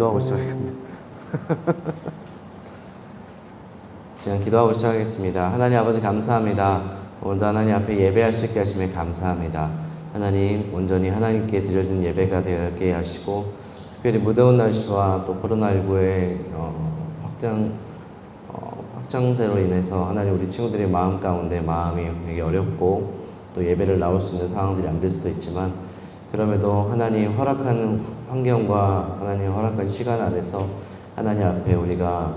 기도하고 시작할 건데. 시간 기도하고 시작하겠습니다. 하나님 아버지 감사합니다. 오늘도 하나님 앞에 예배할 수 있게 하시면 감사합니다. 하나님 온전히 하나님께 드려진 예배가 되게 하시고, 특별히 무더운 날씨와 또 코로나19의 확장세로 인해서 하나님 우리 친구들의 마음 가운데 마음이 되게 어렵고 또 예배를 나올 수 있는 상황들이 안 될 수도 있지만, 그럼에도 하나님 허락하는 환경과 하나님 허락한 시간 안에서 하나님 앞에 우리가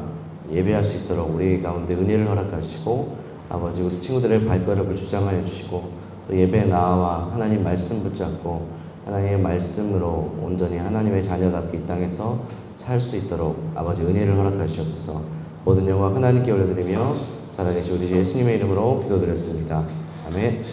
예배할 수 있도록 우리 가운데 은혜를 허락하시고, 아버지 우리 친구들의 발걸음을 주장하여 주시고, 또 예배에 나와 하나님 말씀 붙잡고 하나님의 말씀으로 온전히 하나님의 자녀답게 이 땅에서 살 수 있도록 아버지 은혜를 허락하시옵소서. 모든 영광 하나님께 올려드리며 살아계신 우리 예수님의 이름으로 기도드렸습니다. 아멘.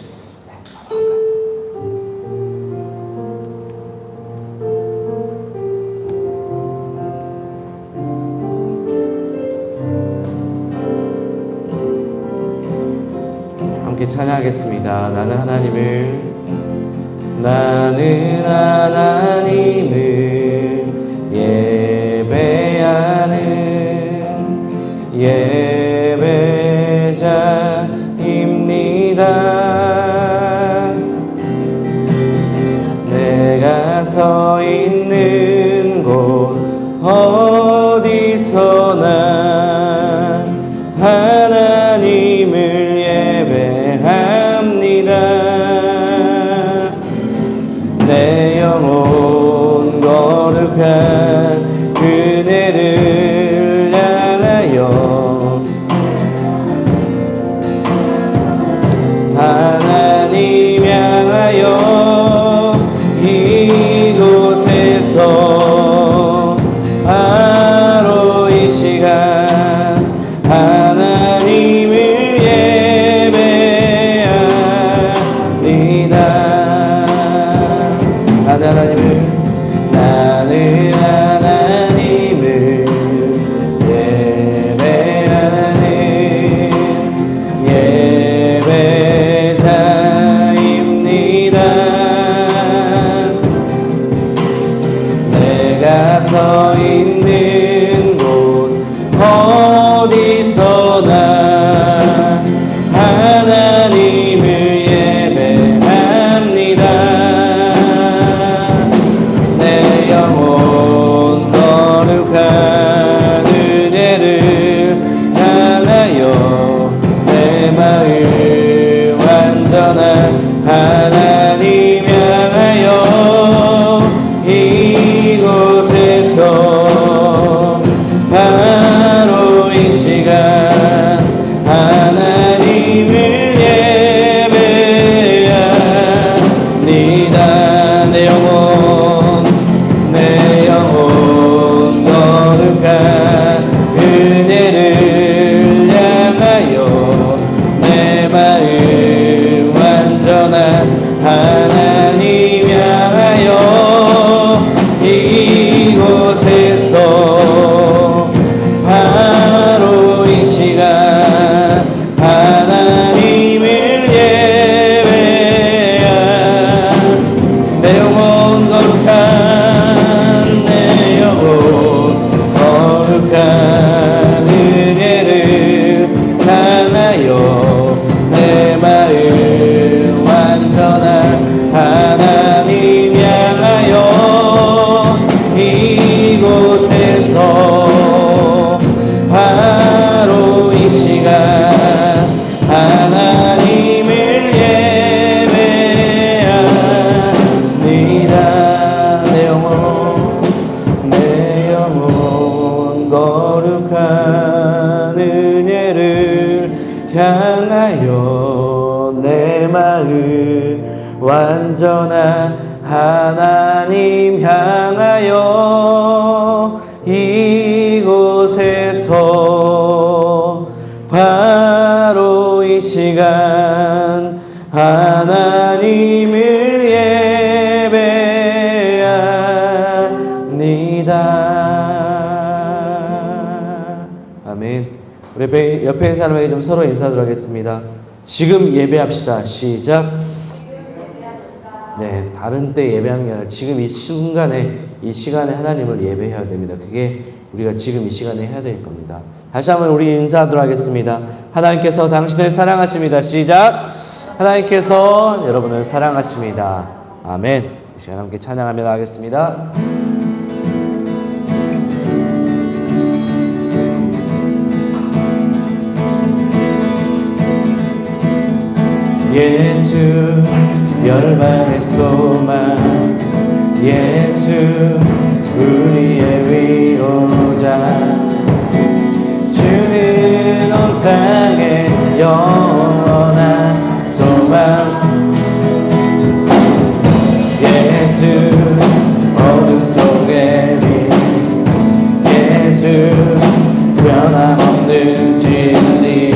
함께 찬양하겠습니다. 나는 하나님을 예배하는 예배자입니다. 내가 서 있는 곳 어디서나 하나님을 예배합니다. 내 영혼 거룩한 그네를 향하여 하나님 향하여 이곳에서 바로 이 시간 하나님을 예배합니다. 나는 하나님을 예배하는 예배자입니다. 내가 서 있는 곳 어디서나 하나님을 예배합니다. 내 영혼 거룩한 은혜를 향하여 내 마음 완전한 하나님 향하여 이곳에서 바로 이 시간 하나님을 예배합니다. 내 영혼 거룩한 은혜를 향하여 내 마음 완전한 하나님 향하여 이곳에서 바로 이 시간 하나님을 예배합니다. 내 영혼 거룩한 은혜를 향하여 내 마음 완전한 하나님 향하여 이곳에서 바로 이 시간 하나님을 예배합니다. 내 영혼 거룩한 은혜를 향하여 내 마음 완전한 하나님 향하여 이곳에서 바로 이 시간 하나님을 예배합니다. 아멘. 우리 옆에 있는 사람에게 좀 서로 인사드리겠습니다. 지금 예배합시다. 시작. 네, 다른 때 예배하는 게 아니라 지금 이 순간에, 이 시간에 하나님을 예배해야 됩니다. 그게 우리가 지금 이 시간에 해야 될 겁니다. 다시 한번 우리 인사하도록 하겠습니다. 하나님께서 당신을 사랑하십니다. 시작! 하나님께서 여러분을 사랑하십니다. 아멘. 이 시간 함께 찬양하며 나가겠습니다. 예수 열방의 소망, 예수 우리의 위로자, 주는 온 땅의 영원한 소망. 예수 어둠 속의 빛, 예수 변함없는 진리,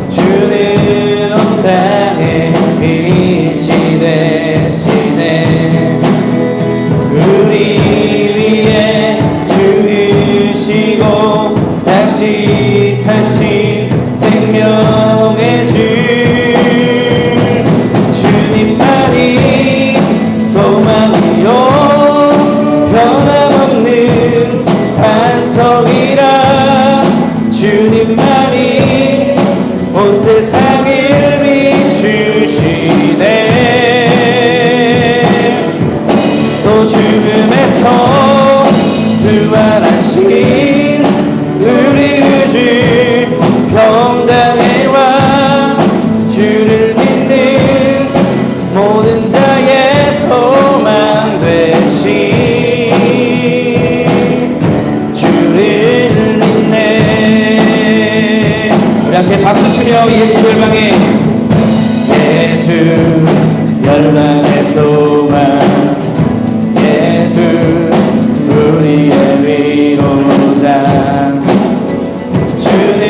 주는 온 땅의 빛이 되시네. 우리 위에 죽으시고 다시 사신 생명의 주, 주님만이 소망이요 변함없는 반석이라. 주님만이 온 세상을 비추시네. 또 죽음에서 부활하신 우리 구주 평강의 왕, 주를 믿는 모든 자의 소망 되신 주를 믿네. 우리 함께 박수치며 예수 열방의, 예수 열방의 소망, 예수 우리의 위로자, 주는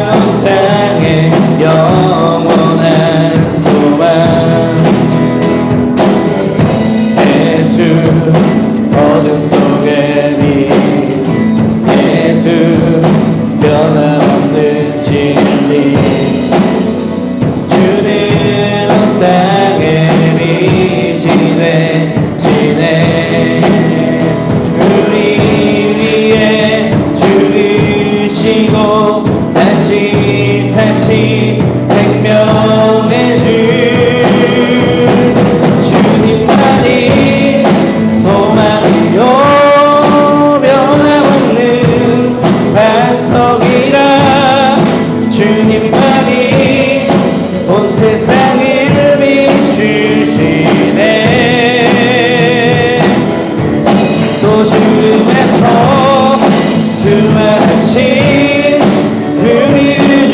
온 땅의 영원한 소망. 예수 어둠 속의 빛, 예수 변함없는 진리, 주는 온 땅의 빛이 되시네. 우리 위에 죽으시고 다시 사신 생명의 주, 주님만이 소망이요 변함없는 반석이라. 주님만이 온 세상을 비추시네. 또 죽음에서 부활하신 우리 구주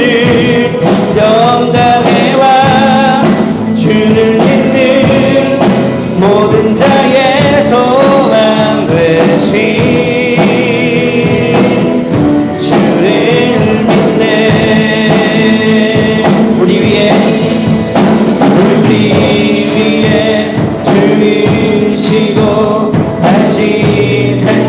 영광의 왕, 주를 믿는 모든 자의 소망 되신 주를 믿네. 우리 위에 죽으시고 다시 살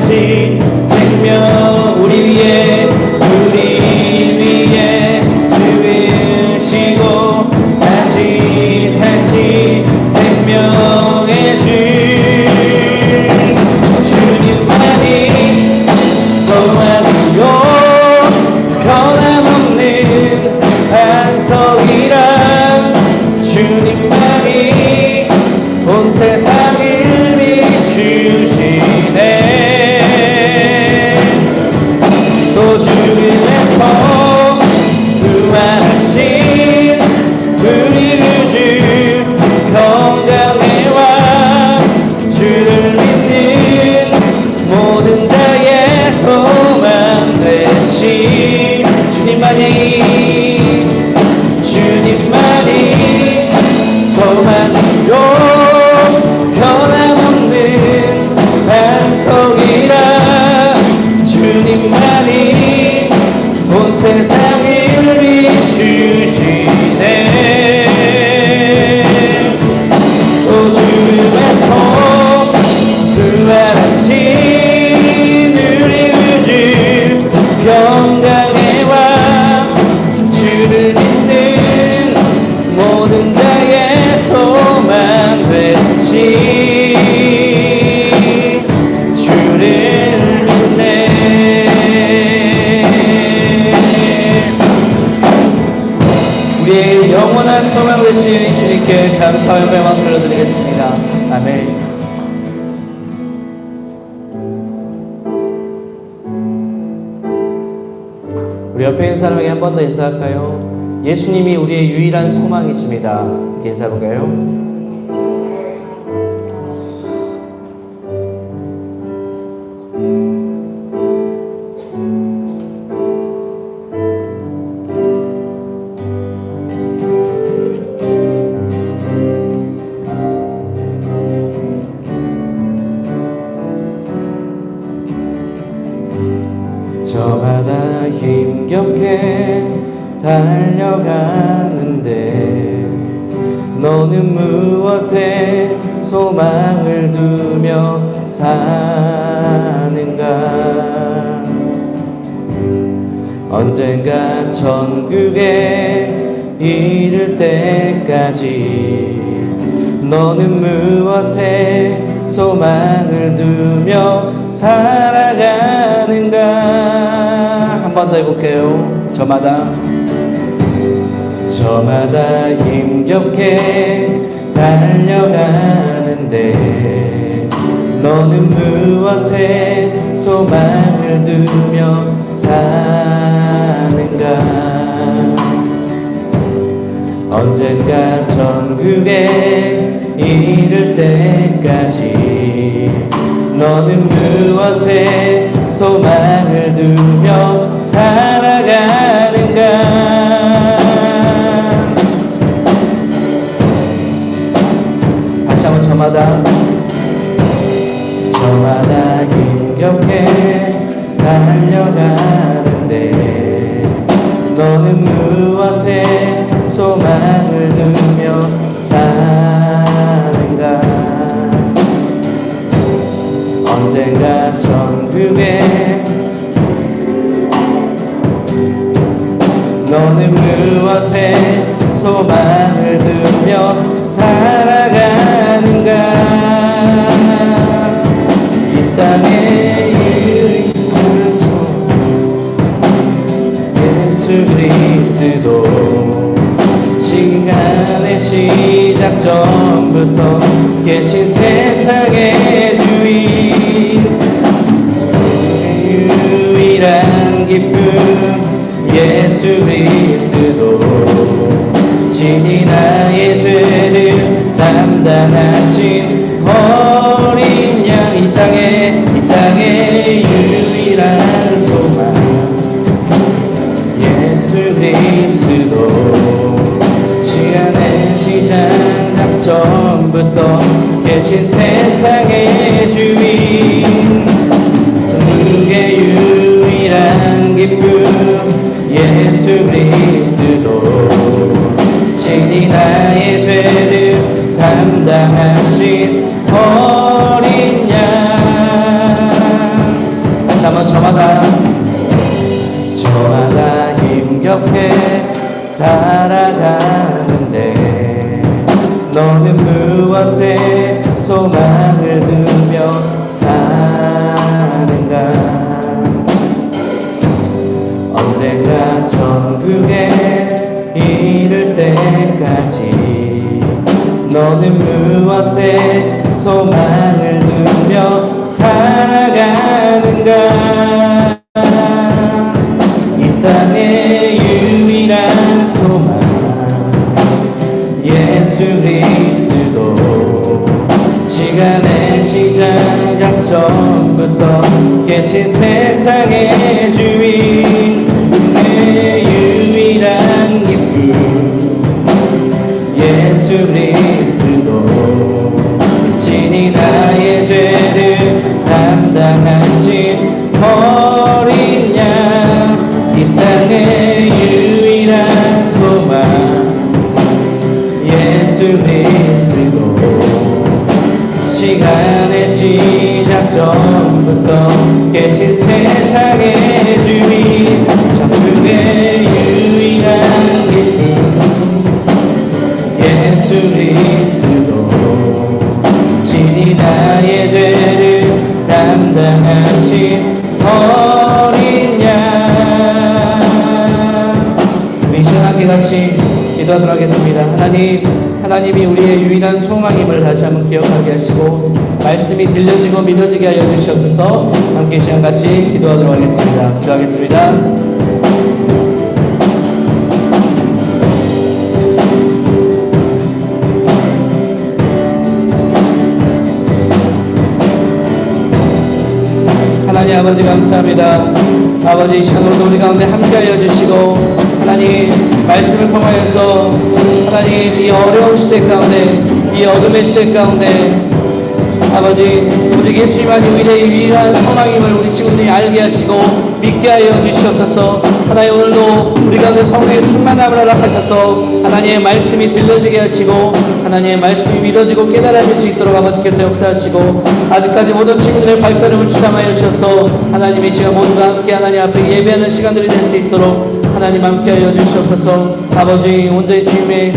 영원한 소망 되신 주님께 감사와 영광을 돌려드리겠습니다. 아멘. 우리 옆에 있는 사람에게 한 번 더 인사할까요? 예수님이 우리의 유일한 소망이십니다. 이렇게 인사해볼까요? 저마다 힘겹게 달려가는데 너는 무엇에 소망을 두며 사는가? 언젠가 천국에 이를 때까지 너는 무엇에 소망을 두며 살아가는가? 한 번 더 해볼게요. 저마다 힘겹게 달려가는데 너는 무엇에 소망을 두며 사는가? 언젠가 천국에 이를 때까지 너는 무엇에 소망을 두며 살아가는가? 다시 한번 저마다 힘겹게 달려가는데 너는 무엇에 소망을 두며 사는가? 언젠가 천국에 너는 무엇에 소망을 두며 살아가는가? 이 땅에 유일한 소망 예수 그리스도 시간의 시작 전부터 계신 세상의 주인 유일한 기쁨 예수 그리스도 친히 나의 죄를 담당하신 어린 양 이 땅에 유일한 소망 예수 그리스도 시간의 시작 전부터 계신 세상의 주인 천국의 유일한 기쁨 예수 그리스도 친히 나의 죄를 담당하신 어린 양 다시 한번 저마다 힘겹게 살아가는데 너는 무엇에 소망을 두며 사는가? 언젠가 천국에 이를 때까지 너는 무엇에 소망을 두며 살아가는가? 이 땅의 유일한 소망 예수 그리스도 시간의 시작 전부터 계신 세상의 주인 내 유일한 기쁨 예수 그리스도 친히 나의 죄를 담당하신 어린 양 이 땅의 유일한 소망 예수 그리스도 시간의 시작 전부터 계신 세상의 주인 천국의 유일한 기쁨 예수 그리스도 친히 나의 죄를 담당하신 어린 양 우리 시간 함께 같이 기도하도록 하겠습니다. 하나님이 우리의 유일한 소망임을 다시 한번 기억하게 하시고 말씀이 들려지고 믿어지게 하여 주시옵소서. 함께 이 시간 같이 기도하도록 하겠습니다. 기도하겠습니다. 하나님 아버지 감사합니다. 아버지 이 시간으로도 우리 가운데 함께하여 주시고 하나님 말씀을 통하여서 하나님 이 어려운 시대 가운데 이 어둠의 시대 가운데 아버지 오직 예수님만이 우리의 유일한 소망임을 우리 친구들이 알게 하시고 믿게 하여 주시옵소서. 하나님 오늘도 우리 가운데 성령의 충만함을 허락하셔서 하나님의 말씀이 들려지게 하시고 하나님의 말씀이 믿어지고 깨달아질 수 있도록 아버지께서 역사하시고 아직까지 모든 친구들의 발걸음을 주담하여 주셔서 하나님의 시간 모두가 함께 하나님 앞에 예배하는 시간들이 될 수 있도록 하나님 함께하여 주시옵소서. 아버지 온전히 주님의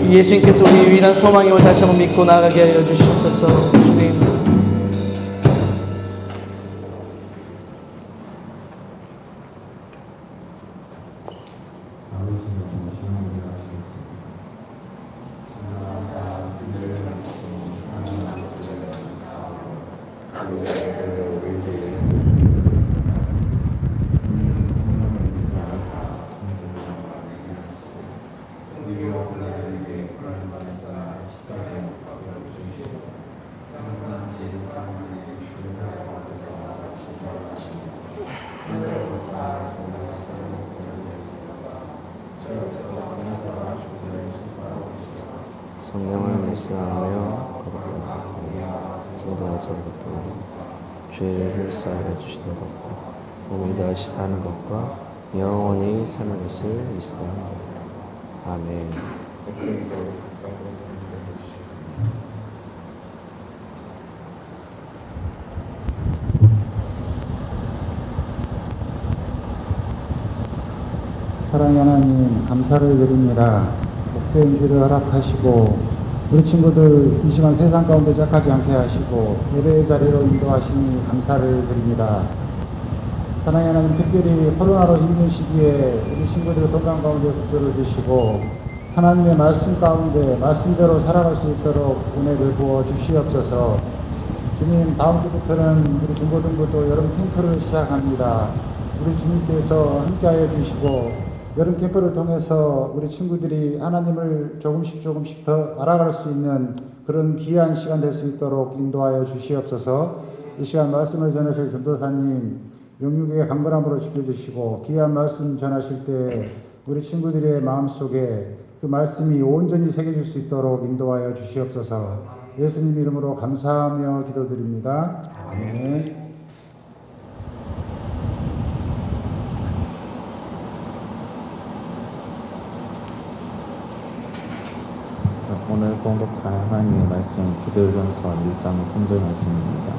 예수님께서 우리 유일한 소망임을 다시 한번 믿고 나아가게 하여 주시옵소서. 주님 성령을 묵상하며 지금도와서부터 죄를 사하여 주시는 것과 몸이 다시 사는 것과 영원히 사는 것을 믿사옵나이다. 아멘. 사랑의 하나님 감사를 드립니다. 복된 길을 허락하시고 우리 친구들 이 시간 세상 가운데 짝하지 않게 하시고 예배의 자리로 인도하시니 감사를 드립니다. 사랑의 하나님 특별히 코로나로 힘든 시기에 우리 친구들 건강 가운데 붙들어 주시고 하나님의 말씀 가운데 말씀대로 살아갈 수 있도록 은혜를 부어 주시옵소서. 주님 다음 주부터는 우리 중고등부도 여름 캠프를 시작합니다. 우리 주님께서 함께하여 주시고 여름 캠프를 통해서 우리 친구들이 하나님을 조금씩 더 알아갈 수 있는 그런 귀한 시간 될 수 있도록 인도하여 주시옵소서. 이 시간 말씀을 전하실 전도사님 영육의 강건함으로 지켜주시고 귀한 말씀 전하실 때 우리 친구들의 마음속에 그 말씀이 온전히 새겨질 수 있도록 인도하여 주시옵소서. 예수님 이름으로 감사하며 기도드립니다. 아멘. 오늘 공독할 하나님의 말씀 고린도전서 1장 3절 말씀입니다.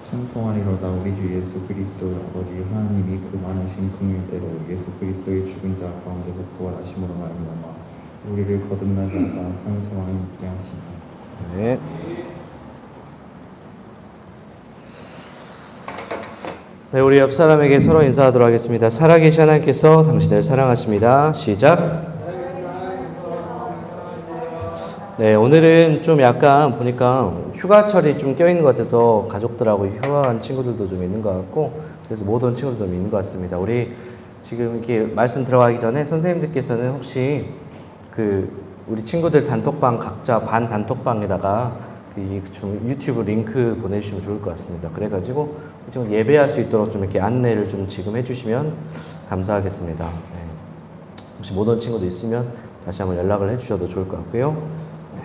찬송하리로다 우리 주 예수 그리스도 아버지 하나님이 그 많으신 긍휼대로 예수 그리스도의 죽은 자 가운데서 부활하심으로 말미암아 우리를 거듭나게 하사 산소망에 있게 하시니. 네. 네, 우리 옆 사람에게 서로 인사하도록 하겠습니다. 살아계신 하나님께서 당신을 사랑하십니다. 시작. 네, 오늘은 좀 약간 보니까 휴가철이 좀 껴있는 것 같아서 가족들하고 휴가한 친구들도 좀 있는 것 같고 그래서 못 온 친구들도 좀 있는 것 같습니다. 우리 지금 이렇게 말씀 들어가기 전에 선생님들께서는 혹시 우리 친구들 단톡방 각자 반 단톡방에다가 좀 유튜브 링크 보내주시면 좋을 것 같습니다. 그래가지고 지금 예배할 수 있도록 좀 이렇게 안내를 좀 지금 해주시면 감사하겠습니다. 네. 혹시 못 온 친구도 있으면 다시 한번 연락을 해주셔도 좋을 것 같고요. 네.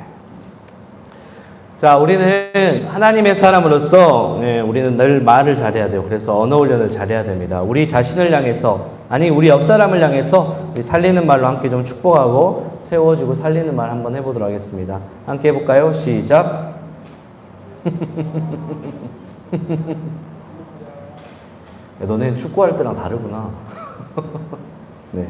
자, 우리는 하나님의 사람으로서 우리는 늘 말을 잘해야 돼요. 그래서 언어 훈련을 잘해야 됩니다. 우리 자신을 향해서 우리 옆 사람을 향해서 우리 살리는 말로 함께 좀 축복하고 세워주고 살리는 말 한번 해보도록 하겠습니다. 함께 해볼까요? 시작. 야, 너네 축구할 때랑 다르구나. 네.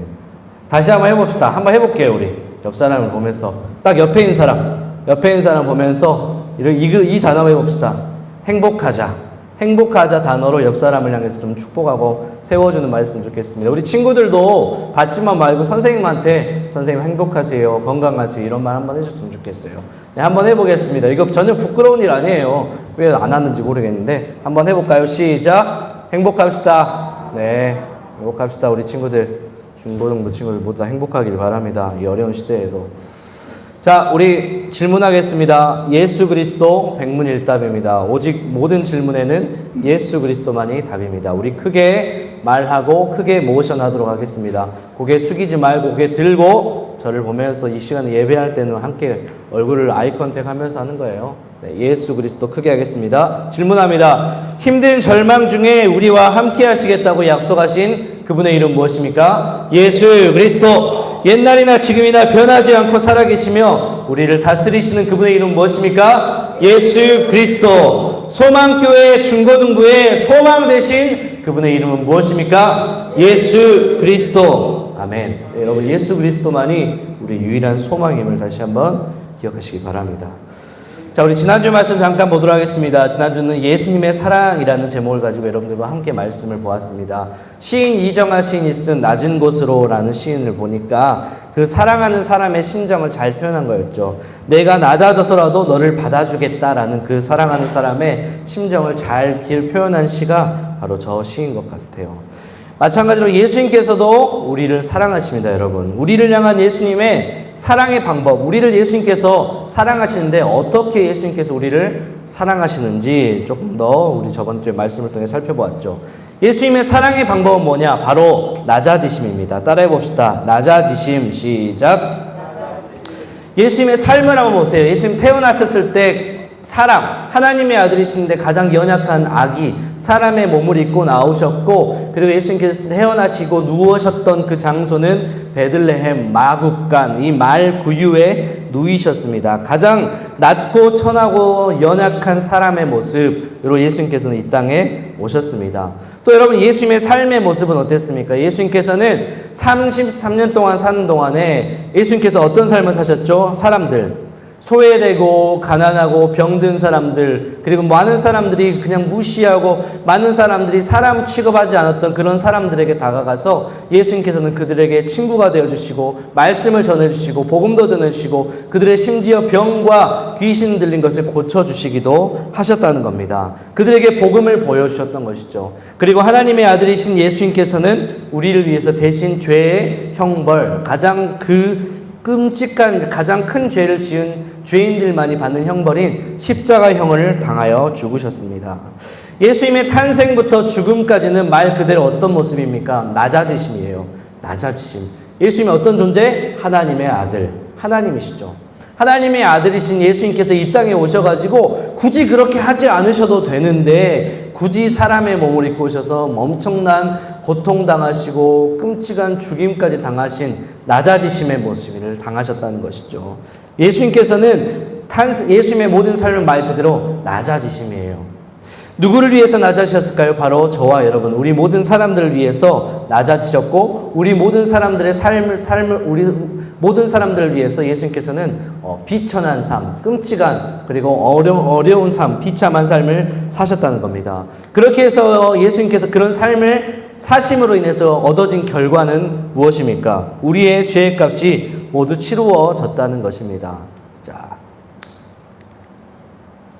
다시 한번 해봅시다. 한번 해볼게요, 우리. 옆 사람을 보면서. 딱 옆에 있는 사람. 옆에 있는 사람 보면서 이 단어 외워봅시다. 행복하자. 행복하자 단어로 옆 사람을 향해서 좀 축복하고 세워주는 말씀 좋겠습니다. 우리 친구들도 받지만 말고 선생님한테 선생님 행복하세요, 건강하세요 이런 말 한번 해줬으면 좋겠어요. 네, 한번 해보겠습니다. 이거 전혀 부끄러운 일 아니에요. 왜 안 하는지 모르겠는데 한번 해볼까요? 시작. 행복합시다. 네, 행복합시다. 우리 친구들, 중고등부 친구들 모두 다 행복하길 바랍니다. 이 어려운 시대에도. 자, 우리 질문하겠습니다. 예수 그리스도 백문일답입니다. 오직 모든 질문에는 예수 그리스도만이 답입니다. 우리 크게 말하고 크게 모션하도록 하겠습니다. 고개 숙이지 말고 고개 들고 저를 보면서 이 시간에 예배할 때는 함께 얼굴을 아이 컨택 하면서 하는 거예요. 네, 예수 그리스도 크게 하겠습니다. 질문합니다. 힘든 절망 중에 우리와 함께 하시겠다고 약속하신 그분의 이름 무엇입니까? 예수 그리스도. 옛날이나 지금이나 변하지 않고 살아계시며 우리를 다스리시는 그분의 이름 무엇입니까? 예수 그리스도. 소망교회 중고등부의 소망 되신 그분의 이름은 무엇입니까? 예수 그리스도. 아멘. 네, 여러분 예수 그리스도만이 우리 유일한 소망임을 다시 한번 기억하시기 바랍니다. 자, 우리 지난주 말씀 잠깐 보도록 하겠습니다. 지난주는 예수님의 사랑이라는 제목을 가지고 여러분들과 함께 말씀을 보았습니다. 시인 이정아 시인이 쓴 낮은 곳으로라는 시인을 보니까 그 사랑하는 사람의 심정을 잘 표현한 거였죠. 내가 낮아져서라도 너를 받아주겠다라는 그 사랑하는 사람의 심정을 잘 표현한 시가 바로 저 시인 것 같아요. 마찬가지로 예수님께서도 우리를 사랑하십니다, 여러분. 우리를 향한 예수님의 사랑의 방법, 우리를 예수님께서 사랑하시는데 어떻게 예수님께서 우리를 사랑하시는지 조금 더 우리 저번 주에 말씀을 통해 살펴보았죠. 예수님의 사랑의 방법은 뭐냐? 바로 낮아지심입니다. 따라해 봅시다. 낮아지심. 시작. 예수님의 삶을 한번 보세요. 예수님 태어나셨을 때 사람, 하나님의 아들이신데 가장 연약한 아기, 사람의 몸을 입고 나오셨고, 그리고 예수님께서 태어나시고 누우셨던 그 장소는 베들레헴 마국간, 이 말 구유에 누이셨습니다. 가장 낮고 천하고 연약한 사람의 모습으로 예수님께서는 이 땅에 오셨습니다. 또 여러분 예수님의 삶의 모습은 어땠습니까? 예수님께서는 33년 동안 사는 동안에 예수님께서 어떤 삶을 사셨죠? 사람들, 소외되고 가난하고 병든 사람들, 그리고 많은 사람들이 그냥 무시하고 많은 사람들이 사람 취급하지 않았던 그런 사람들에게 다가가서 예수님께서는 그들에게 친구가 되어주시고 말씀을 전해주시고 복음도 전해주시고 그들의 심지어 병과 귀신 들린 것을 고쳐주시기도 하셨다는 겁니다. 그들에게 복음을 보여주셨던 것이죠. 그리고 하나님의 아들이신 예수님께서는 우리를 위해서 대신 죄의 형벌, 가장 끔찍한 가장 큰 죄를 지은 죄인들만이 받는 형벌인 십자가형을 당하여 죽으셨습니다. 예수님의 탄생부터 죽음까지는 말 그대로 어떤 모습입니까? 낮아지심이에요. 낮아지심. 예수님이 어떤 존재? 하나님의 아들. 하나님이시죠. 하나님의 아들이신 예수님께서 이 땅에 오셔가지고 굳이 그렇게 하지 않으셔도 되는데 굳이 사람의 몸을 입고 오셔서 엄청난 고통당하시고 끔찍한 죽임까지 당하신 낮아지심의 모습을 당하셨다는 것이죠. 예수님께서는 예수님의 모든 삶은 말 그대로 낮아지심이에요. 누구를 위해서 낮아지셨을까요? 바로 저와 여러분, 우리 모든 사람들을 위해서 낮아지셨고 우리 모든 사람들의 우리 모든 사람들을 위해서 예수님께서는 비천한 삶, 끔찍한 그리고 어려운 삶, 비참한 삶을 사셨다는 겁니다. 그렇게 해서 예수님께서 그런 삶을 사심으로 인해서 얻어진 결과는 무엇입니까? 우리의 죄의 값이 모두 치루어졌다는 것입니다.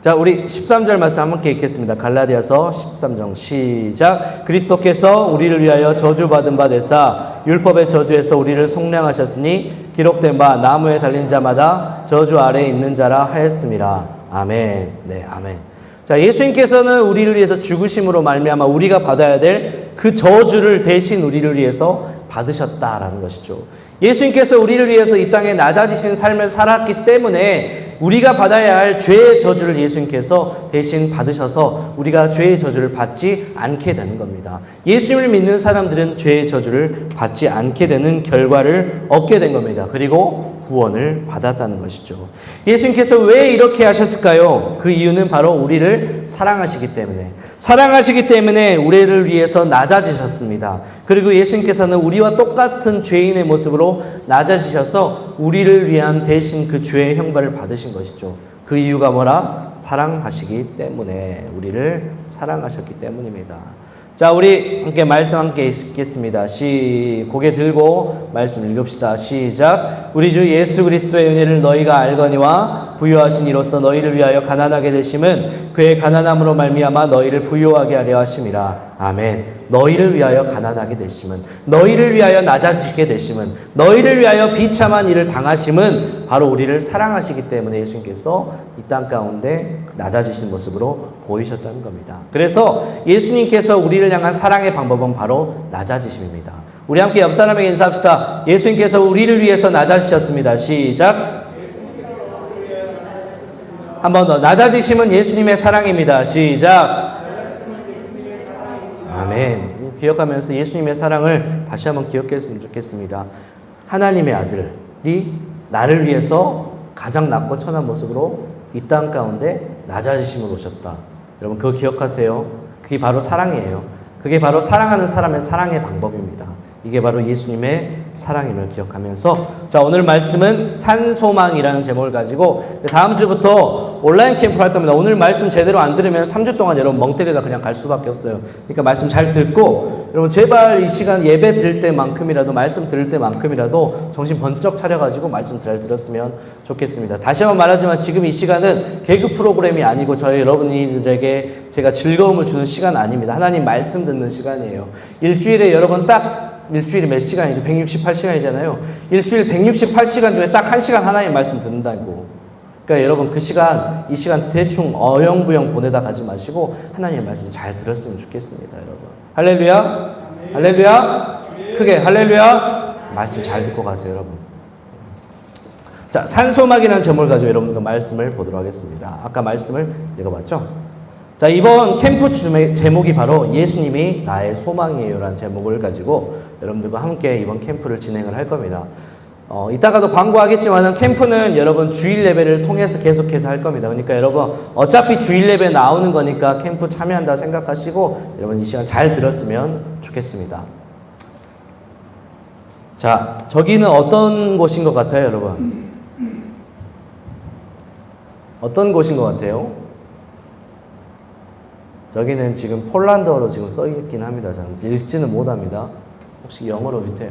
자, 우리 13절 말씀 함께 읽겠습니다. 갈라디아서 13장 시작. 그리스도께서 우리를 위하여 저주받은 바 되사 율법의 저주에서 우리를 속량하셨으니 기록된 바 나무에 달린 자마다 저주 아래에 있는 자라 하였습니다. 아멘. 네, 아멘. 자, 예수님께서는 우리를 위해서 죽으심으로 말미암아 우리가 받아야 될 그 저주를 대신 우리를 위해서 받으셨다라는 것이죠. 예수님께서 우리를 위해서 이 땅에 낮아지신 삶을 살았기 때문에 우리가 받아야 할 죄의 저주를 예수님께서 대신 받으셔서 우리가 죄의 저주를 받지 않게 되는 겁니다. 예수님을 믿는 사람들은 죄의 저주를 받지 않게 되는 결과를 얻게 된 겁니다. 그리고 구원을 받았다는 것이죠. 예수님께서 왜 이렇게 하셨을까요? 그 이유는 바로 우리를 사랑하시기 때문에 우리를 위해서 낮아지셨습니다. 그리고 예수님께서는 우리와 똑같은 죄인의 모습으로 낮아지셔서 우리를 위한 대신 그 죄의 형벌을 받으신 하신 것이죠. 그 이유가 뭐라? 사랑하시기 때문에, 우리를 사랑하셨기 때문입니다. 자, 우리 함께 말씀 함께 읽겠습니다. 고개 들고 말씀 읽읍시다. 시작. 우리 주 예수 그리스도의 은혜를 너희가 알거니와 부요하신 이로써 너희를 위하여 가난하게 되심은 그의 가난함으로 말미암아 너희를 부요하게 하려 하심이라. 아멘. 너희를 위하여 가난하게 되심은, 너희를 위하여 낮아지게 되심은, 너희를 위하여 비참한 일을 당하심은 바로 우리를 사랑하시기 때문에 예수님께서 이 땅 가운데 낮아지신 모습으로 보이셨다는 겁니다. 그래서 예수님께서 우리를 향한 사랑의 방법은 바로 낮아지심입니다. 우리 함께 옆 사람에게 인사합시다. 예수님께서 우리를 위해서 낮아지셨습니다. 시작. 한 번 더. 낮아지심은 예수님의 사랑입니다. 시작. 아멘. 기억하면서 예수님의 사랑을 다시 한번 기억했으면 좋겠습니다. 하나님의 아들이 나를 위해서 가장 낮고 천한 모습으로 이 땅 가운데 낮아지심으로 오셨다. 여러분 그거 기억하세요. 그게 바로 사랑이에요. 그게 바로 사랑하는 사람의 사랑의 방법입니다. 이게 바로 예수님의 사랑임을 기억하면서, 자, 오늘 말씀은 산소망이라는 제목을 가지고 다음 주부터 온라인 캠프를 할 겁니다. 오늘 말씀 제대로 안 들으면 3주 동안 여러분 멍 때리다 그냥 갈 수밖에 없어요. 그러니까 말씀 잘 듣고, 여러분 제발 이 시간 예배 드릴 때만큼이라도, 말씀 들을 때만큼이라도 정신 번쩍 차려가지고 말씀 잘 들었으면 좋겠습니다. 다시 한번 말하지만 지금 이 시간은 개그 프로그램이 아니고 저희 여러분들에게 제가 즐거움을 주는 시간 아닙니다. 하나님 말씀 듣는 시간이에요. 일주일에 여러분 딱 일주일이 몇 시간이죠? 168시간이잖아요. 일주일 168시간 중에 딱 1시간 하나님 말씀 듣는다고. 그러니까 여러분 그 시간, 이 시간 대충 어영부영 보내다 가지 마시고 하나님의 말씀 잘 들었으면 좋겠습니다, 여러분. 할렐루야? 할렐루야? 크게 할렐루야? 말씀 잘 듣고 가세요, 여러분. 자, 산소막이라는 제목을 가지고 여러분과 말씀을 보도록 하겠습니다. 아까 말씀을 읽어봤죠? 자, 이번 캠프 제목이 바로 예수님이 나의 소망이에요 라는 제목을 가지고 여러분들과 함께 이번 캠프를 진행을 할 겁니다. 이따가도 광고하겠지만은 캠프는 여러분 주일 예배를 통해서 계속해서 할 겁니다. 그러니까 여러분 어차피 주일 예배 나오는 거니까 캠프 참여한다 생각하시고 여러분 이 시간 잘 들었으면 좋겠습니다. 자, 저기는 어떤 곳인 것 같아요, 여러분? 어떤 곳인 것 같아요? 저기는 지금 폴란드어로 지금 써 있긴 합니다. 저는 읽지는 못합니다. 혹시 영어로 밑에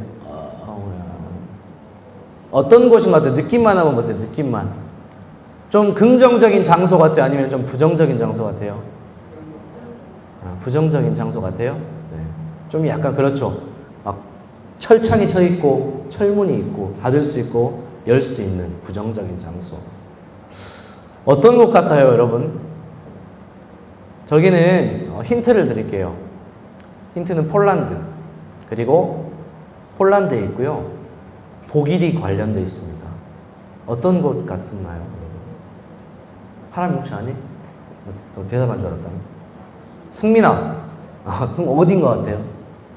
어떤 곳인 것 같아요? 느낌만 한번 보세요. 느낌만. 좀 긍정적인 장소 같아요? 아니면 좀 부정적인 장소 같아요? 부정적인 장소 같아요? 네. 좀 약간 그렇죠. 막 철창이 쳐 있고 철문이 있고 닫을 수 있고 열 수도 있는 부정적인 장소. 어떤 곳 같아요, 여러분? 저기는 힌트를 드릴게요. 힌트는 폴란드. 그리고 폴란드에 있고요. 독일이 관련되어 있습니다. 어떤 곳 같나요? 하람이 혹시 아니? 더 대답한 줄 알았다. 승민아. 어딘 것 같아요?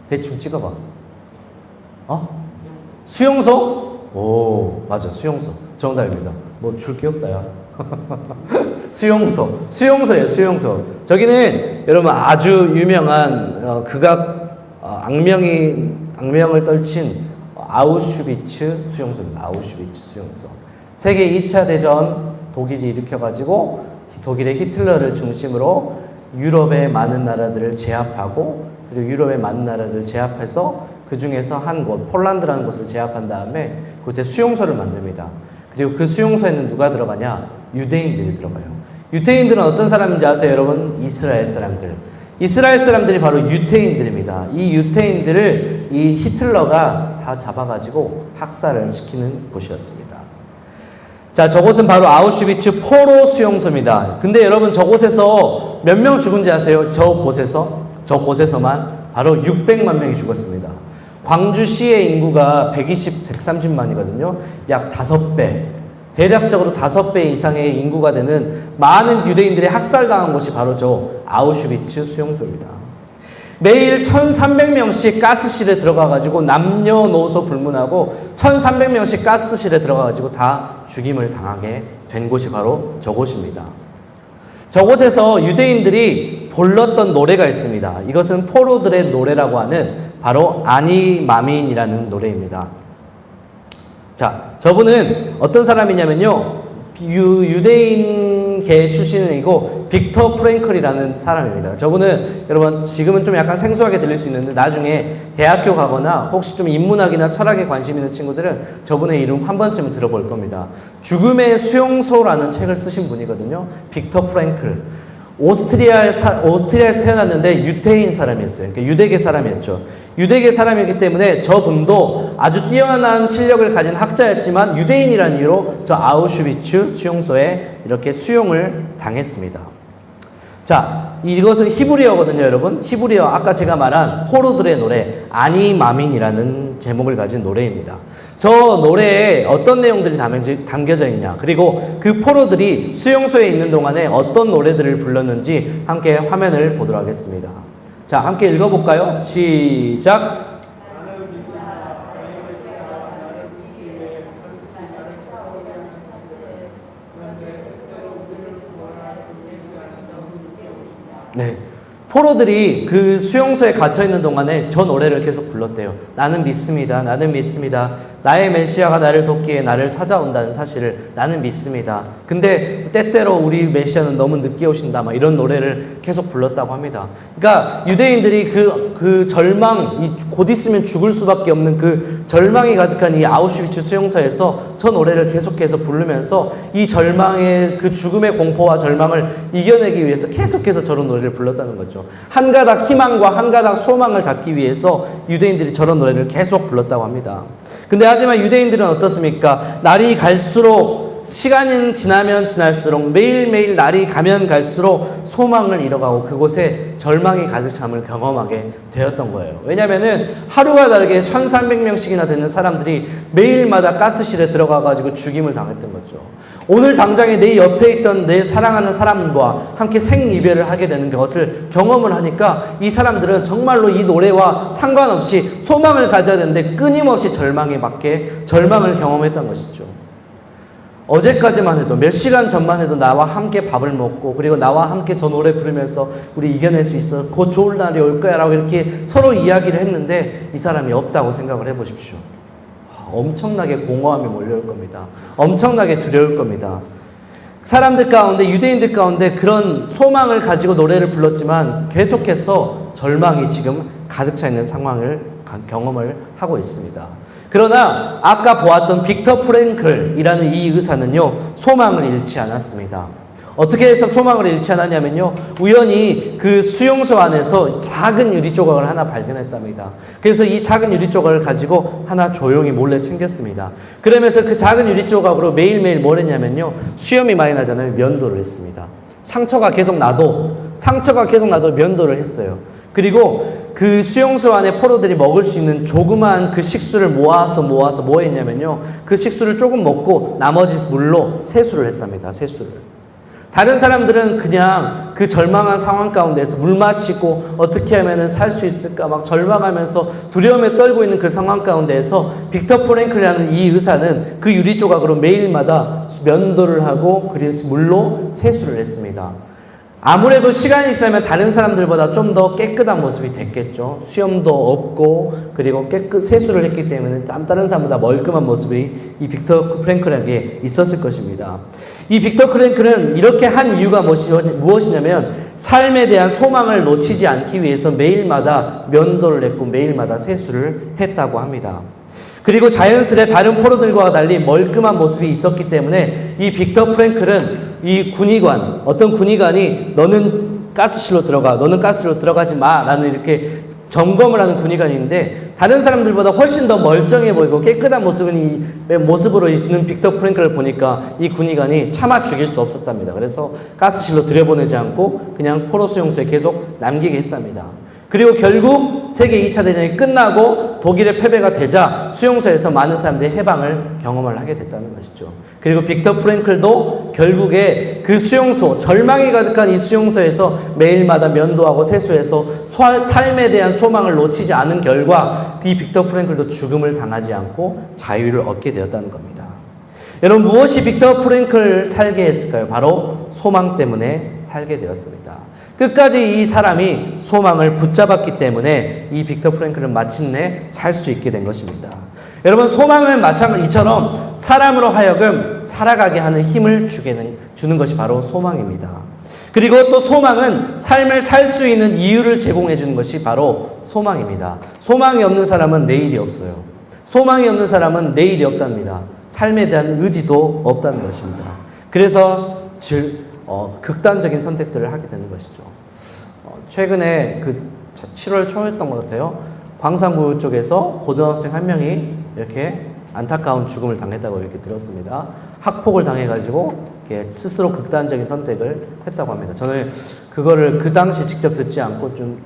대충 찍어봐. 수용소? 오, 맞아. 수용소. 정답입니다. 뭐 줄 게 없다, 야. 수용소예요, 수용소. 저기는 여러분 아주 유명한 극악 악명을 떨친 아우슈비츠 수용소입니다. 아우슈비츠 수용소. 세계 2차 대전 독일이 일으켜가지고 독일의 히틀러를 중심으로 유럽의 많은 나라들을 제압하고, 그리고 유럽의 많은 나라들을 제압해서 그 중에서 한 곳, 폴란드라는 곳을 제압한 다음에 그곳에 수용소를 만듭니다. 그리고 그 수용소에는 누가 들어가냐? 유대인들이 들어가요. 유대인들은 어떤 사람인지 아세요, 여러분? 이스라엘 사람들. 이스라엘 사람들이 바로 유태인들입니다. 이 유태인들을 이 히틀러가 다 잡아가지고 학살을 시키는 곳이었습니다. 자, 저곳은 바로 아우슈비츠 포로 수용소입니다. 근데 여러분 저곳에서 몇 명 죽은지 아세요? 저곳에서만 바로 600만 명이 죽었습니다. 광주시의 인구가 130만이거든요. 약 5배. 대략적으로 5배 이상의 인구가 되는 많은 유대인들이 학살당한 곳이 바로 저 아우슈비츠 수용소입니다. 매일 1,300명씩 가스실에 들어가가지고 남녀노소 불문하고 1,300명씩 가스실에 들어가가지고 다 죽임을 당하게 된 곳이 바로 저곳입니다. 저곳에서 유대인들이 불렀던 노래가 있습니다. 이것은 포로들의 노래라고 하는 바로 아니마민이라는 노래입니다. 자, 저분은 어떤 사람이냐면요, 유대인계 출신이고 빅터 프랭클이라는 사람입니다. 저분은 여러분 지금은 좀 약간 생소하게 들릴 수 있는데 나중에 대학교 가거나 혹시 좀 인문학이나 철학에 관심 있는 친구들은 저분의 이름 한 번쯤은 들어볼 겁니다. 죽음의 수용소라는 책을 쓰신 분이거든요. 빅터 프랭클. 오스트리아에서 태어났는데 유태인 사람이었어요. 그러니까 유대계 사람이었죠. 유대계 사람이기 때문에 저분도 아주 뛰어난 실력을 가진 학자였지만 유대인이라는 이유로 저 아우슈비츠 수용소에 이렇게 수용을 당했습니다. 자, 이것은 히브리어거든요, 여러분. 히브리어, 아까 제가 말한 포로들의 노래, 아니 마민이라는 제목을 가진 노래입니다. 저 노래에 어떤 내용들이 담겨져 있냐, 그리고 그 포로들이 수용소에 있는 동안에 어떤 노래들을 불렀는지 함께 화면을 보도록 하겠습니다. 자, 함께 읽어볼까요? 시작! 네. 포로들이 그 수용소에 갇혀있는 동안에 저 노래를 계속 불렀대요. 나는 믿습니다. 나는 믿습니다. 나의 메시아가 나를 돕기에 나를 찾아온다는 사실을 나는 믿습니다. 근데 때때로 우리 메시아는 너무 늦게 오신다. 막 이런 노래를 계속 불렀다고 합니다. 그러니까 유대인들이 그 절망, 곧 있으면 죽을 수밖에 없는 그 절망이 가득한 이 아우슈비츠 수용소에서 저 노래를 계속해서 부르면서 이 절망의 그 죽음의 공포와 절망을 이겨내기 위해서 계속해서 저런 노래를 불렀다는 거죠. 한 가닥 희망과 한 가닥 소망을 잡기 위해서 유대인들이 저런 노래를 계속 불렀다고 합니다. 근데 하지만 유대인들은 어떻습니까? 날이 갈수록 시간이 지나면 지날수록 매일매일 날이 가면 갈수록 소망을 잃어가고 그곳에 절망이 가득 참을 경험하게 되었던 거예요. 왜냐면은 하루가 다르게 1300명씩이나 되는 사람들이 매일마다 가스실에 들어가가지고 죽임을 당했던 거죠. 오늘 당장에 내 옆에 있던 내 사랑하는 사람과 함께 생이별을 하게 되는 것을 경험을 하니까 이 사람들은 정말로 이 노래와 상관없이 소망을 가져야 되는데 끊임없이 절망을 경험했던 것이죠. 어제까지만 해도 몇 시간 전만 해도 나와 함께 밥을 먹고 그리고 나와 함께 저 노래 부르면서 우리 이겨낼 수 있어 곧 좋은 날이 올 거야 라고 이렇게 서로 이야기를 했는데 이 사람이 없다고 생각을 해보십시오. 엄청나게 공허함이 몰려올 겁니다. 엄청나게 두려울 겁니다. 사람들 가운데, 유대인들 가운데 그런 소망을 가지고 노래를 불렀지만 계속해서 절망이 지금 가득 차 있는 상황을 경험을 하고 있습니다. 그러나 아까 보았던 빅터 프랭클이라는 이 의사는요, 소망을 잃지 않았습니다. 어떻게 해서 소망을 잃지 않았냐면요, 우연히 그 수용소 안에서 작은 유리 조각을 하나 발견했답니다. 그래서 이 작은 유리 조각을 가지고 하나 조용히 몰래 챙겼습니다. 그러면서 그 작은 유리 조각으로 매일매일 뭘 했냐면요, 수염이 많이 나잖아요. 면도를 했습니다. 상처가 계속 나도 면도를 했어요. 그리고 그 수용소 안에 포로들이 먹을 수 있는 조그마한 그 식수를 모아서 뭐 했냐면요, 그 식수를 조금 먹고 나머지 물로 세수를 했답니다. 세수를. 다른 사람들은 그냥 그 절망한 상황 가운데서 물 마시고 어떻게 하면 살 수 있을까 막 절망하면서 두려움에 떨고 있는 그 상황 가운데에서 빅터 프랭클이라는 이 의사는 그 유리 조각으로 매일마다 면도를 하고 그래서 물로 세수를 했습니다. 아무래도 시간이 지나면 다른 사람들보다 좀 더 깨끗한 모습이 됐겠죠. 수염도 없고 그리고 세수를 했기 때문에 다른 사람보다 멀끔한 모습이 이 빅터 프랭클에게 있었을 것입니다. 이 빅터 프랭클은 이렇게 한 이유가 무엇이냐면 삶에 대한 소망을 놓치지 않기 위해서 매일마다 면도를 했고 매일마다 세수를 했다고 합니다. 그리고 자연스레 다른 포로들과 달리 멀끔한 모습이 있었기 때문에 이 빅터 프랭클은 이 어떤 군의관이 너는 가스실로 들어가지 마 라는 이렇게 점검을 하는 군의관인데 다른 사람들보다 훨씬 더 멀쩡해 보이고 깨끗한 모습으로 있는 빅터 프랭클을 보니까 이 군의관이 참아 죽일 수 없었답니다. 그래서 가스실로 들여보내지 않고 그냥 포로 수용소에 계속 남기게 했답니다. 그리고 결국 세계 2차 대전이 끝나고 독일의 패배가 되자 수용소에서 많은 사람들이 해방을 경험을 하게 됐다는 것이죠. 그리고 빅터 프랭클도 결국에 그 수용소, 절망이 가득한 이 수용소에서 매일마다 면도하고 세수해서 삶에 대한 소망을 놓치지 않은 결과 이 빅터 프랭클도 죽음을 당하지 않고 자유를 얻게 되었다는 겁니다. 여러분, 무엇이 빅터 프랭클을 살게 했을까요? 바로 소망 때문에 살게 되었습니다. 끝까지 이 사람이 소망을 붙잡았기 때문에 이 빅터 프랭클은 마침내 살 수 있게 된 것입니다. 여러분, 소망은 마찬가지 이처럼 사람으로 하여금 살아가게 하는 힘을 주는 것이 바로 소망입니다. 그리고 또 소망은 삶을 살 수 있는 이유를 제공해 주는 것이 바로 소망입니다. 소망이 없는 사람은 내일이 없어요. 소망이 없는 사람은 내일이 없답니다. 삶에 대한 의지도 없다는 것입니다. 그래서 극단적인 선택들을 하게 되는 것이죠. 최근에 7월 초였던 것 같아요. 광산구 쪽에서 고등학생 한 명이 이렇게 안타까운 죽음을 당했다고 이렇게 들었습니다. 학폭을 당해가지고 이렇게 스스로 극단적인 선택을 했다고 합니다. 저는 그거를 그 당시 직접 듣지 않고 좀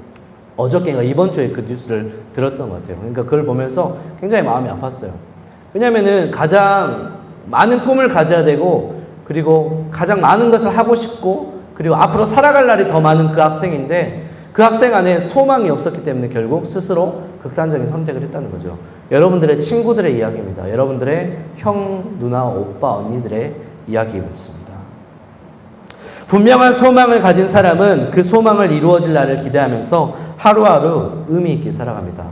어저께인가 이번 주에 그 뉴스를 들었던 것 같아요. 그러니까 그걸 보면서 굉장히 마음이 아팠어요. 왜냐면은 가장 많은 꿈을 가져야 되고, 그리고 가장 많은 것을 하고 싶고, 그리고 앞으로 살아갈 날이 더 많은 그 학생인데, 그 학생 안에 소망이 없었기 때문에 결국 스스로 극단적인 선택을 했다는 거죠. 여러분들의 친구들의 이야기입니다. 여러분들의 형, 누나, 오빠, 언니들의 이야기였습니다. 분명한 소망을 가진 사람은 그 소망을 이루어질 날을 기대하면서 하루하루 의미 있게 살아갑니다.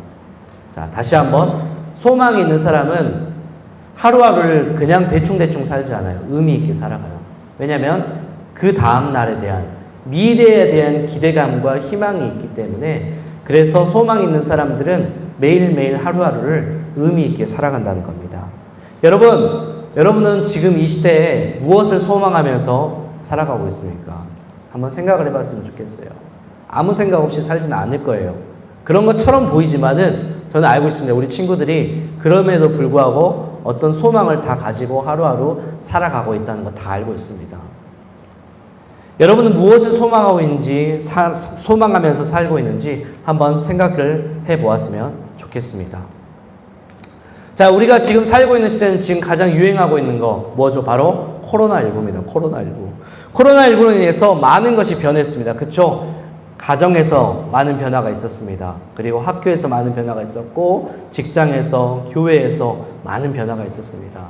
자, 다시 한번, 소망이 있는 사람은 하루하루를 그냥 대충대충 살지 않아요. 의미 있게 살아가요. 왜냐하면 그 다음 날에 대한, 미래에 대한 기대감과 희망이 있기 때문에, 그래서 소망 있는 사람들은 매일매일 하루하루를 의미 있게 살아간다는 겁니다. 여러분은 지금 이 시대에 무엇을 소망하면서 살아가고 있습니까? 한번 생각을 해봤으면 좋겠어요. 아무 생각 없이 살지는 않을 거예요. 그런 것처럼 보이지만은 저는 알고 있습니다. 우리 친구들이 그럼에도 불구하고 어떤 소망을 다 가지고 하루하루 살아가고 있다는 거 다 알고 있습니다. 여러분은 무엇을 소망하고 있는지, 소망하면서 살고 있는지 한번 생각을 해보았으면 좋겠습니다. 자, 우리가 지금 살고 있는 시대는 지금 가장 유행하고 있는 거 뭐죠? 바로 코로나19입니다. 코로나19로 인해서 많은 것이 변했습니다. 그쵸? 가정에서 많은 변화가 있었습니다. 그리고 학교에서 많은 변화가 있었고, 직장에서, 교회에서 많은 변화가 있었습니다.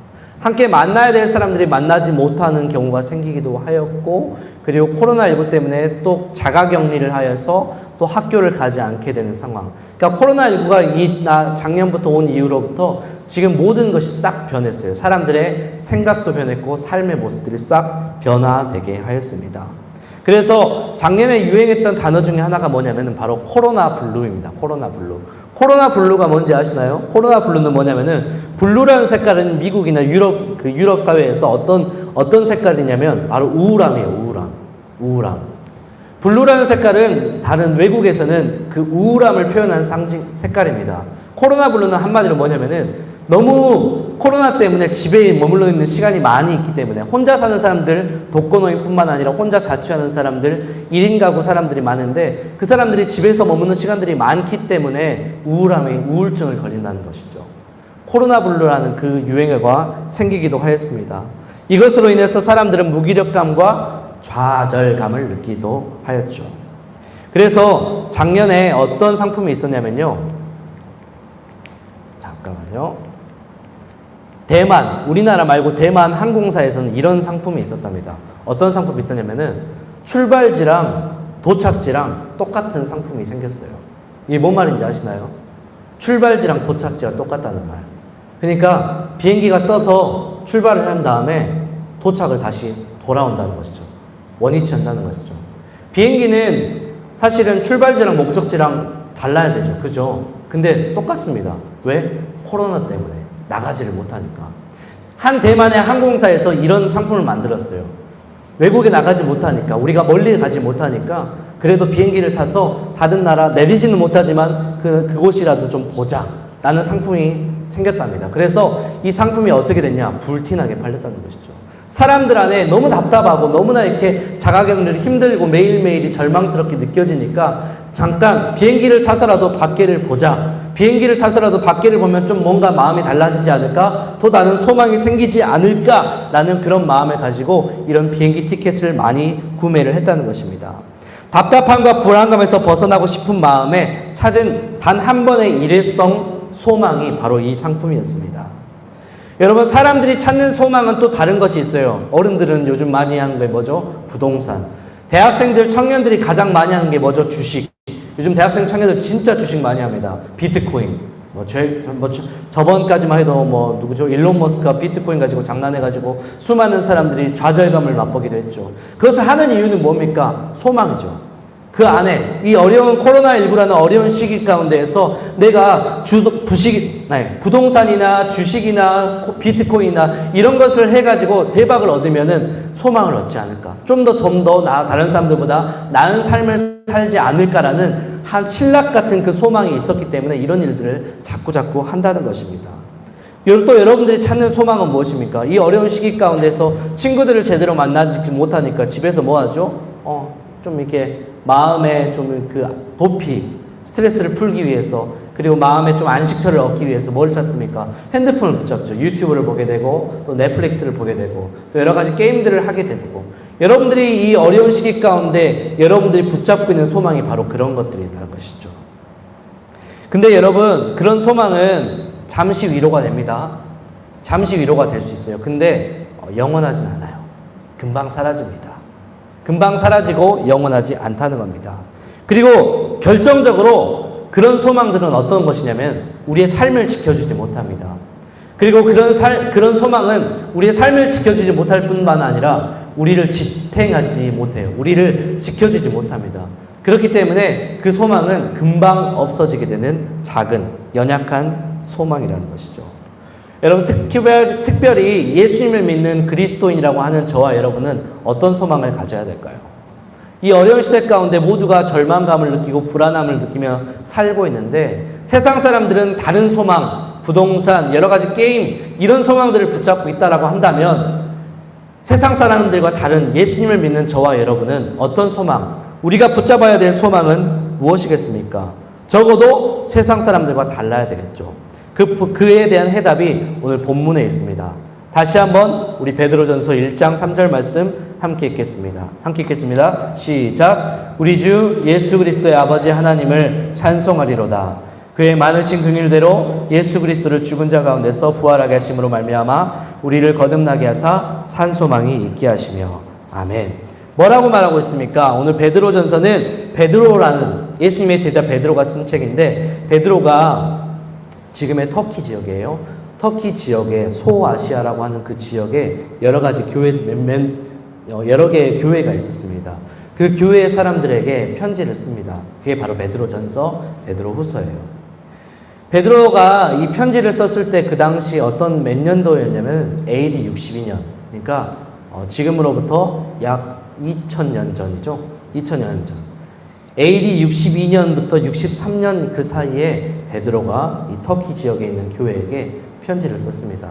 함께 만나야 될 사람들이 만나지 못하는 경우가 생기기도 하였고, 그리고 코로나19 때문에 또 자가격리를 하여서 또 학교를 가지 않게 되는 상황. 그러니까 코로나19가 작년부터 온 이후로부터 지금 모든 것이 싹 변했어요. 사람들의 생각도 변했고 삶의 모습들이 싹 변화되게 하였습니다. 그래서 작년에 유행했던 단어 중에 하나가 뭐냐면은 바로 코로나 블루입니다. 코로나 블루. 코로나 블루가 뭔지 아시나요? 코로나 블루는 뭐냐면은, 블루라는 색깔은 미국이나 유럽 사회에서 어떤 색깔이냐면 바로 우울함이에요. 우울함. 블루라는 색깔은 다른 외국에서는 그 우울함을 표현하는 상징 색깔입니다. 코로나 블루는 한마디로 뭐냐면은, 너무 코로나 때문에 집에 머물러 있는 시간이 많이 있기 때문에, 혼자 사는 사람들, 독거노인뿐만 아니라 혼자 자취하는 사람들, 1인 가구 사람들이 많은데, 그 사람들이 집에서 머무는 시간들이 많기 때문에 우울증을 걸린다는 것이죠. 코로나 블루라는 그 유행어가 생기기도 하였습니다. 이것으로 인해서 사람들은 무기력감과 좌절감을 느끼기도 하였죠. 그래서 작년에 어떤 상품이 있었냐면요. 잠깐만요. 우리나라 말고 대만 항공사에서는 이런 상품이 있었답니다. 어떤 상품이 있었냐면은, 출발지랑 도착지랑 똑같은 상품이 생겼어요. 이게 뭔 말인지 아시나요? 출발지랑 도착지가 똑같다는 말. 그러니까 비행기가 떠서 출발을 한 다음에 도착을 다시 돌아온다는 것이죠. 원위치 한다는 것이죠. 비행기는 사실은 출발지랑 목적지랑 달라야 되죠. 그죠? 근데 똑같습니다. 왜? 코로나 때문에 나가지를 못하니까. 한 대만의 항공사에서 이런 상품을 만들었어요. 외국에 나가지 못하니까, 우리가 멀리 가지 못하니까 그래도 비행기를 타서 다른 나라, 내리지는 못하지만 그곳이라도 좀 보자 라는 상품이 생겼답니다. 그래서 이 상품이 어떻게 됐냐? 불티나게 팔렸다는 것이죠. 사람들 안에 너무 답답하고 너무나 이렇게 자가격리를 힘들고 매일매일이 절망스럽게 느껴지니까, 잠깐 비행기를 타서라도 밖에를 보자, 비행기를 타서라도 밖에를 보면 좀 뭔가 마음이 달라지지 않을까, 또 다른 소망이 생기지 않을까라는 그런 마음을 가지고 이런 비행기 티켓을 많이 구매를 했다는 것입니다. 답답함과 불안감에서 벗어나고 싶은 마음에 찾은 단 한 번의 일회성 소망이 바로 이 상품이었습니다. 여러분, 사람들이 찾는 소망은 또 다른 것이 있어요. 어른들은 요즘 많이 하는 게 뭐죠? 부동산. 대학생들, 청년들이 가장 많이 하는 게 뭐죠? 주식. 요즘 대학생 청년들 진짜 주식 많이 합니다. 비트코인. 저번까지만 해도 누구죠? 일론 머스크가 비트코인 가지고 장난해가지고 수많은 사람들이 좌절감을 맛보기도 했죠. 그것을 하는 이유는 뭡니까? 소망이죠. 그 안에 이 어려운 코로나19라는 어려운 시기 가운데에서 내가 부동산이나 주식이나 비트코인이나 이런 것을 해가지고 대박을 얻으면은 소망을 얻지 않을까. 좀 더 다른 사람들보다 나은 삶을 살지 않을까라는 한 신락 같은 그 소망이 있었기 때문에 이런 일들을 자꾸 한다는 것입니다. 또 여러분들이 찾는 소망은 무엇입니까? 이 어려운 시기 가운데서 친구들을 제대로 만나지 못하니까 집에서 뭐 하죠? 좀 이렇게 마음에 좀 그 도피, 스트레스를 풀기 위해서, 그리고 마음에 좀 안식처를 얻기 위해서 뭘 찾습니까? 핸드폰을 붙잡죠. 유튜브를 보게 되고, 또 넷플릭스를 보게 되고, 또 여러 가지 게임들을 하게 되고, 여러분들이 이 어려운 시기 가운데 여러분들이 붙잡고 있는 소망이 바로 그런 것들이라는 것이죠. 근데 여러분, 그런 소망은 잠시 위로가 됩니다. 잠시 위로가 될 수 있어요. 근데 영원하진 않아요. 금방 사라집니다. 금방 사라지고 영원하지 않다는 겁니다. 그리고 결정적으로 그런 소망들은 어떤 것이냐면 우리의 삶을 지켜주지 못합니다. 그리고 그런 소망은 우리의 삶을 지켜주지 못할 뿐만 아니라 우리를 지탱하지 못해요. 우리를 지켜주지 못합니다. 그렇기 때문에 그 소망은 금방 없어지게 되는 작은 연약한 소망이라는 것이죠. 여러분, 특별히 예수님을 믿는 그리스도인이라고 하는 저와 여러분은 어떤 소망을 가져야 될까요? 이 어려운 시대 가운데 모두가 절망감을 느끼고 불안함을 느끼며 살고 있는데 세상 사람들은 다른 소망, 부동산, 여러 가지 게임 이런 소망들을 붙잡고 있다라고 한다면 세상 사람들과 다른 예수님을 믿는 저와 여러분은 어떤 소망, 우리가 붙잡아야 될 소망은 무엇이겠습니까? 적어도 세상 사람들과 달라야 되겠죠. 그에 대한 해답이 오늘 본문에 있습니다. 다시 한번 우리 베드로전서 1장 3절 말씀 함께 읽겠습니다. 함께 읽겠습니다. 시작. 우리 주 예수 그리스도의 아버지 하나님을 찬송하리로다. 그의 많으신 긍휼대로 예수 그리스도를 죽은 자 가운데서 부활하게 하심으로 말미암아 우리를 거듭나게 하사 산 소망이 있게 하시며. 아멘. 뭐라고 말하고 있습니까? 오늘 베드로전서는 베드로라는 예수님의 제자 베드로가 쓴 책인데 베드로가 지금의 터키 지역이에요. 터키 지역의 소아시아라고 하는 그 지역에 여러 가지 여러 개의 교회가 있었습니다. 그 교회의 사람들에게 편지를 씁니다. 그게 바로 베드로전서, 베드로후서예요. 베드로가 이 편지를 썼을 때 그 당시 어떤 몇 년도였냐면 AD 62년. 그러니까 지금으로부터 약 2000년 전이죠. 2000년 전. AD 62년부터 63년 그 사이에 베드로가 이 터키 지역에 있는 교회에게 편지를 썼습니다.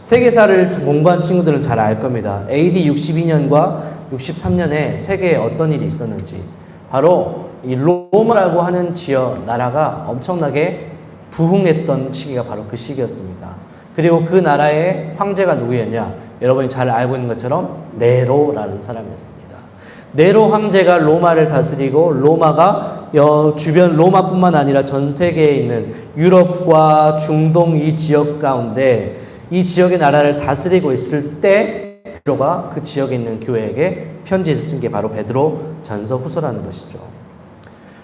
세계사를 공부한 친구들은 잘 알 겁니다. AD 62년과 63년에 세계에 어떤 일이 있었는지. 바로 이 로마라고 하는 나라가 엄청나게 부흥했던 시기가 바로 그 시기였습니다. 그리고 그 나라의 황제가 누구였냐? 여러분이 잘 알고 있는 것처럼 네로라는 사람이었습니다. 네로 황제가 로마를 다스리고 로마가 주변 로마뿐만 아니라 전 세계에 있는 유럽과 중동 이 지역 가운데 이 지역의 나라를 다스리고 있을 때 베드로가 그 지역에 있는 교회에게 편지를 쓴 게 바로 베드로 전서 후서라는 것이죠.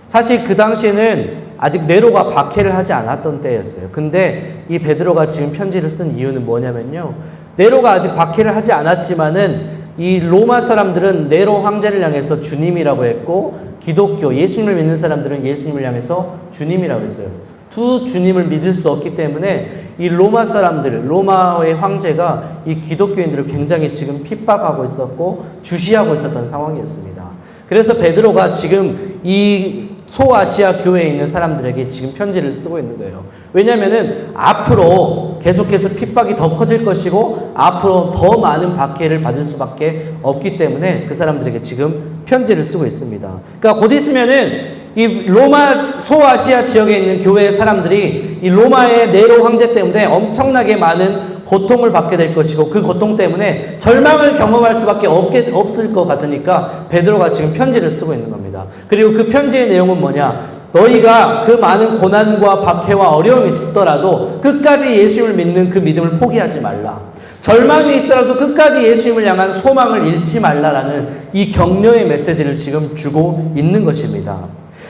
사실 그 당시에는 아직 네로가 박해를 하지 않았던 때였어요. 근데 이 베드로가 지금 편지를 쓴 이유는 뭐냐면요. 네로가 아직 박해를 하지 않았지만은 이 로마 사람들은 네로 황제를 향해서 주님이라고 했고 기독교, 예수님을 믿는 사람들은 예수님을 향해서 주님이라고 했어요. 두 주님을 믿을 수 없기 때문에 이 로마 사람들, 로마의 황제가 이 기독교인들을 굉장히 지금 핍박하고 있었고 주시하고 있었던 상황이었습니다. 그래서 베드로가 지금 이 소아시아 교회에 있는 사람들에게 지금 편지를 쓰고 있는 거예요. 왜냐면은 앞으로 계속해서 핍박이 더 커질 것이고 앞으로 더 많은 박해를 받을 수밖에 없기 때문에 그 사람들에게 지금 편지를 쓰고 있습니다. 그러니까 곧 있으면은 이 로마 소아시아 지역에 있는 교회의 사람들이 이 로마의 네로 황제 때문에 엄청나게 많은 고통을 받게 될 것이고 그 고통 때문에 절망을 경험할 수밖에 없을 것 같으니까 베드로가 지금 편지를 쓰고 있는 겁니다. 그리고 그 편지의 내용은 뭐냐? 너희가 그 많은 고난과 박해와 어려움이 있더라도 끝까지 예수님을 믿는 그 믿음을 포기하지 말라. 절망이 있더라도 끝까지 예수님을 향한 소망을 잃지 말라라는 이 격려의 메시지를 지금 주고 있는 것입니다.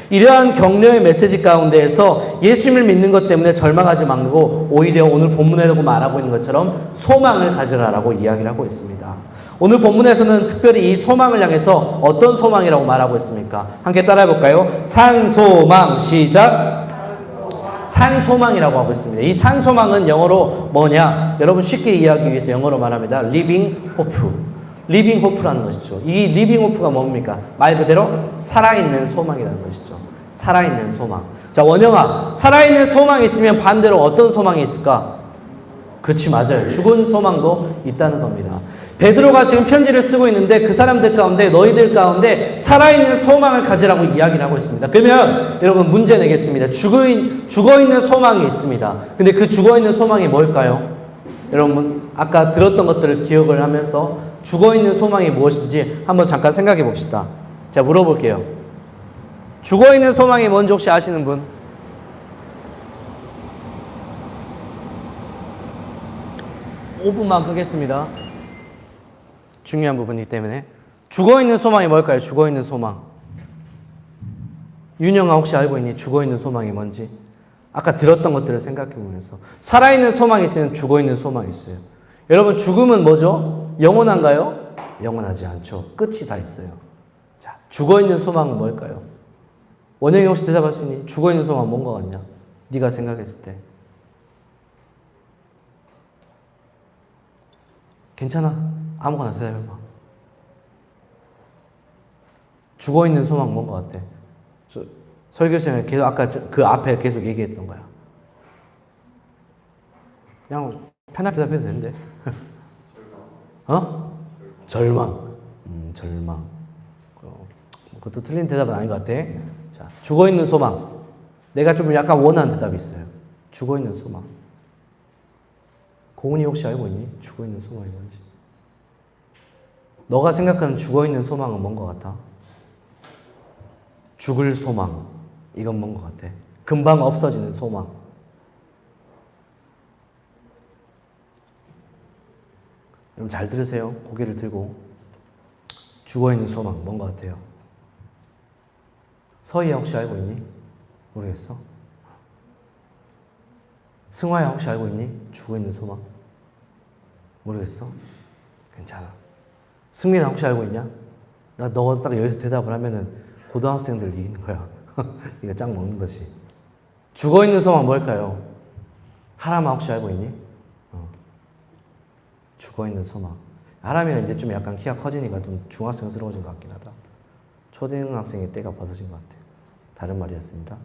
이러한 격려의 메시지 가운데에서 예수님을 믿는 것 때문에 절망하지 말고 오히려 오늘 본문에서 말하고 있는 것처럼 소망을 가져라라고 이야기를 하고 있습니다. 오늘 본문에서는 특별히 이 소망을 향해서 어떤 소망이라고 말하고 있습니까? 함께 따라해 볼까요? 산소망 시작. 산소망이라고 하고 있습니다. 이 산소망은 영어로 뭐냐? 여러분 쉽게 이해하기 위해서 영어로 말합니다. living hope. living hope라는 것이죠. 이 living hope가 뭡니까? 말 그대로 살아있는 소망이라는 것이죠. 살아있는 소망. 자, 원영아, 살아있는 소망이 있으면 반대로 어떤 소망이 있을까? 그렇지, 맞아요. 죽은 소망도 있다는 겁니다. 베드로가 지금 편지를 쓰고 있는데 그 사람들 가운데, 너희들 가운데 살아있는 소망을 가지라고 이야기를 하고 있습니다. 그러면 여러분 문제 내겠습니다. 죽어있는 소망이 있습니다. 근데 그 죽어있는 소망이 뭘까요? 여러분 아까 들었던 것들을 기억을 하면서 죽어있는 소망이 무엇인지 한번 잠깐 생각해 봅시다. 자, 물어볼게요. 죽어있는 소망이 뭔지 혹시 아시는 분? (5분만) 끄겠습니다. 중요한 부분이기 때문에. 죽어있는 소망이 뭘까요? 죽어있는 소망. 윤영아 혹시 알고 있니? 죽어있는 소망이 뭔지? 아까 들었던 것들을 생각해 보면서. 살아있는 소망이 있으면 죽어있는 소망이 있어요. 여러분 죽음은 뭐죠? 영원한가요? 영원하지 않죠. 끝이 다 있어요. 자, 죽어있는 소망은 뭘까요? 원영이 혹시 대답할 수 있니? 죽어있는 소망은 뭔 것 같냐? 네가 생각했을 때. 괜찮아. 아무거나 대답해봐. 죽어있는 소망 뭔 것 같아? 설교시간에 계속 아까 그 앞에 계속 얘기했던 거야. 그냥 편하게 대답해도 되는데. 어? 절망. 절망. 그것도 틀린 대답은 아닌 것 같아. 자, 죽어있는 소망. 내가 좀 약간 원하는 대답이 있어요. 죽어있는 소망. 고은이 혹시 알고 있니? 죽어있는 소망이 뭔지. 너가 생각하는 죽어있는 소망은 뭔 것 같아? 죽을 소망. 이건 뭔 것 같아? 금방 없어지는 소망. 여러분 잘 들으세요. 고개를 들고. 죽어있는 소망 뭔 것 같아요? 서희야 혹시 알고 있니? 모르겠어? 승화야 혹시 알고 있니? 죽어있는 소망? 모르겠어? 괜찮아. 승민아 혹시 알고 있냐? 나 너가 딱 여기서 대답을 하면은 고등학생들 이기는 거야. 네가 짱 먹는 거지. 죽어있는 소망 뭘까요? 하람아 혹시 알고 있니? 죽어있는 소망. 하람이가 이제 좀 약간 키가 커지니까 좀 중학생스러워진 것 같긴 하다. 초등학생의 때가 벗어진 것 같아. 다른 말이었습니다.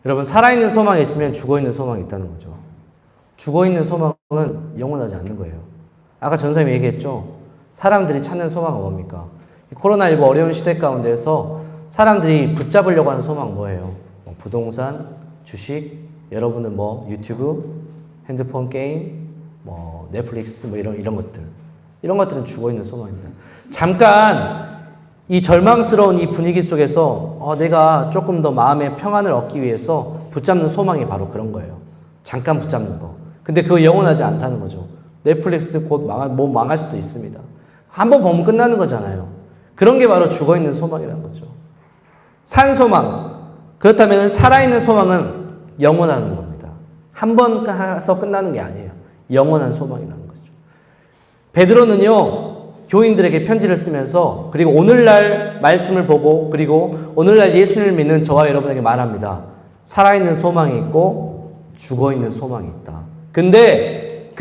여러분 살아있는 소망이 있으면 죽어있는 소망이 있다는 거죠. 죽어있는 소망은 영원하지 않는 거예요. 아까 전사님이 얘기했죠. 사람들이 찾는 소망은 뭡니까? 코로나19 어려운 시대 가운데서 사람들이 붙잡으려고 하는 소망 뭐예요? 부동산, 주식, 여러분은 유튜브, 핸드폰 게임, 넷플릭스 이런 것들. 이런 것들은 죽어있는 소망입니다. 잠깐 이 절망스러운 이 분위기 속에서 내가 조금 더 마음의 평안을 얻기 위해서 붙잡는 소망이 바로 그런 거예요. 잠깐 붙잡는 거. 근데 그거 영원하지 않다는 거죠. 넷플릭스 곧 망할 수도 있습니다. 한번 보면 끝나는 거잖아요. 그런 게 바로 죽어있는 소망이라는 거죠. 산 소망. 그렇다면 살아있는 소망은 영원한 겁니다. 한 번 해서 끝나는 게 아니에요. 영원한 소망이라는 거죠. 베드로는요, 교인들에게 편지를 쓰면서 그리고 오늘날 말씀을 보고 그리고 오늘날 예수님을 믿는 저와 여러분에게 말합니다. 살아있는 소망이 있고 죽어있는 소망이 있다. 근데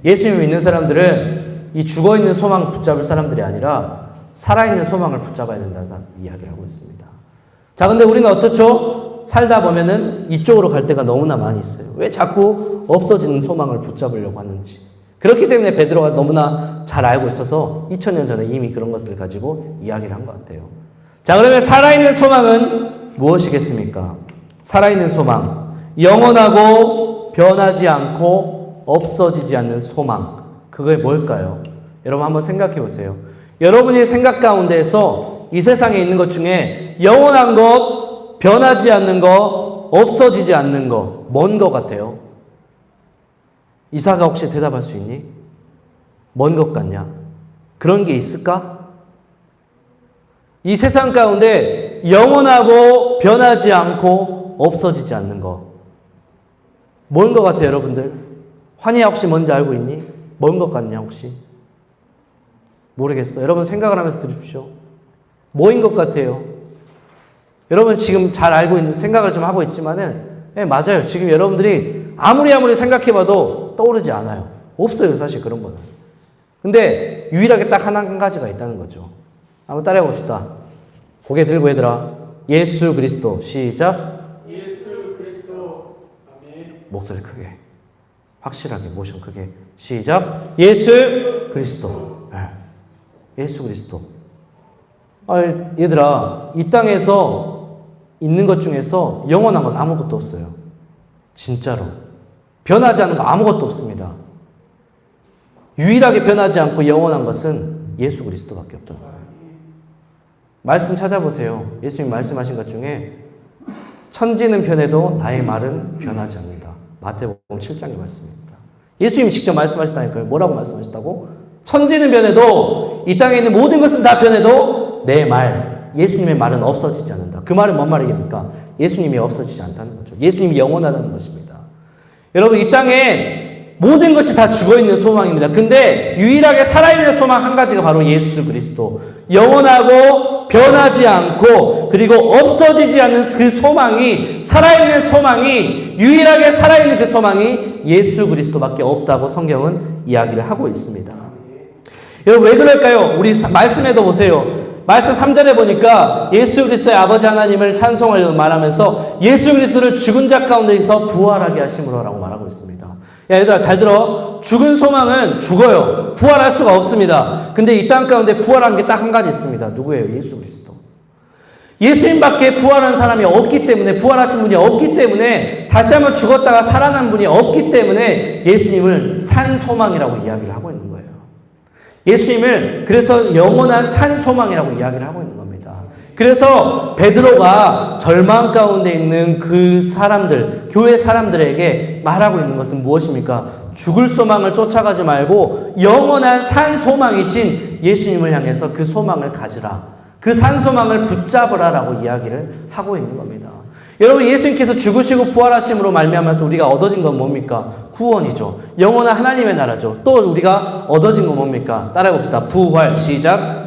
예수님을 믿는 사람들은 이 죽어있는 소망 붙잡을 사람들이 아니라 살아있는 소망을 붙잡아야 된다는 이야기를 하고 있습니다. 자, 근데 우리는 어떻죠? 살다 보면은 이쪽으로 갈 때가 너무나 많이 있어요. 왜 자꾸 없어지는 소망을 붙잡으려고 하는지. 그렇기 때문에 베드로가 너무나 잘 알고 있어서 2000년 전에 이미 그런 것들을 가지고 이야기를 한 것 같아요. 자, 그러면 살아있는 소망은 무엇이겠습니까? 살아있는 소망. 영원하고 변하지 않고 없어지지 않는 소망. 그게 뭘까요? 여러분 한번 생각해 보세요. 여러분의 생각 가운데에서 이 세상에 있는 것 중에 영원한 것, 변하지 않는 것, 없어지지 않는 것, 뭔 것 같아요? 이사가 혹시 대답할 수 있니? 뭔 것 같냐? 그런 게 있을까? 이 세상 가운데 영원하고 변하지 않고 없어지지 않는 거. 뭔 것 같아요, 여러분들? 환희야 혹시 뭔지 알고 있니? 뭔 것 같냐, 혹시? 모르겠어. 여러분 생각을 하면서 들으십시오. 뭐인 것 같아요? 여러분 지금 잘 알고 있는, 생각을 좀 하고 있지만은, 네, 맞아요. 지금 여러분들이 아무리 생각해봐도 떠오르지 않아요. 없어요, 사실 그런 거는. 근데 유일하게 딱 한 가지가 있다는 거죠. 한번 따라해 봅시다. 고개 들고 얘들아. 예수 그리스도. 시작. 예수 그리스도. 아멘. 목소리 크게. 확실하게 모션 크게. 시작. 예수 그리스도. 네. 예수 그리스도. 얘들아, 이 땅에서 있는 것 중에서 영원한 건 아무것도 없어요. 진짜로. 변하지 않는 거 아무것도 없습니다. 유일하게 변하지 않고 영원한 것은 예수 그리스도밖에 없죠. 말씀 찾아보세요. 예수님 말씀하신 것 중에 천지는 변해도 나의 말은 변하지 않는다. 마태복음 7장의 말씀입니다. 예수님이 직접 말씀하셨다니까요. 뭐라고 말씀하셨다고? 천지는 변해도 이 땅에 있는 모든 것은 다 변해도 내 말, 예수님의 말은 없어지지 않는다. 그 말은 뭔 말입니까? 예수님이 없어지지 않다는 거죠. 예수님이 영원하다는 것입니다. 여러분 이 땅에 모든 것이 다 죽어있는 소망입니다. 근데 유일하게 살아있는 소망 한 가지가 바로 예수 그리스도. 영원하고 변하지 않고 그리고 없어지지 않는 그 소망이, 살아있는 소망이, 유일하게 살아있는 그 소망이 예수 그리스도밖에 없다고 성경은 이야기를 하고 있습니다. 여러분 왜 그럴까요? 우리 말씀에도 보세요. 말씀 3절에 보니까 예수 그리스도의 아버지 하나님을 찬송하려고 말하면서 예수 그리스도를 죽은 자 가운데서 부활하게 하심으로라고 말하고 있습니다. 야, 얘들아 잘 들어. 죽은 소망은 죽어요. 부활할 수가 없습니다. 근데 이 땅 가운데 부활한 게 딱 한 가지 있습니다. 누구예요? 예수 그리스도. 예수님밖에 부활한 사람이 없기 때문에, 부활하신 분이 없기 때문에, 다시 한번 죽었다가 살아난 분이 없기 때문에 예수님을 산 소망이라고 이야기를 하고 있는 거예요. 예수님을 그래서 영원한 산 소망이라고 이야기를 하고 있는 겁니다. 그래서 베드로가 절망 가운데 있는 그 사람들, 교회 사람들에게 말하고 있는 것은 무엇입니까? 죽을 소망을 쫓아가지 말고 영원한 산 소망이신 예수님을 향해서 그 소망을 가지라. 그 산 소망을 붙잡으라라고 이야기를 하고 있는 겁니다. 여러분 예수님께서 죽으시고 부활하심으로 말미암아서 우리가 얻어진 건 뭡니까? 구원이죠. 영원한 하나님의 나라죠. 또 우리가 얻어진 건 뭡니까? 따라해 봅시다. 부활. 시작.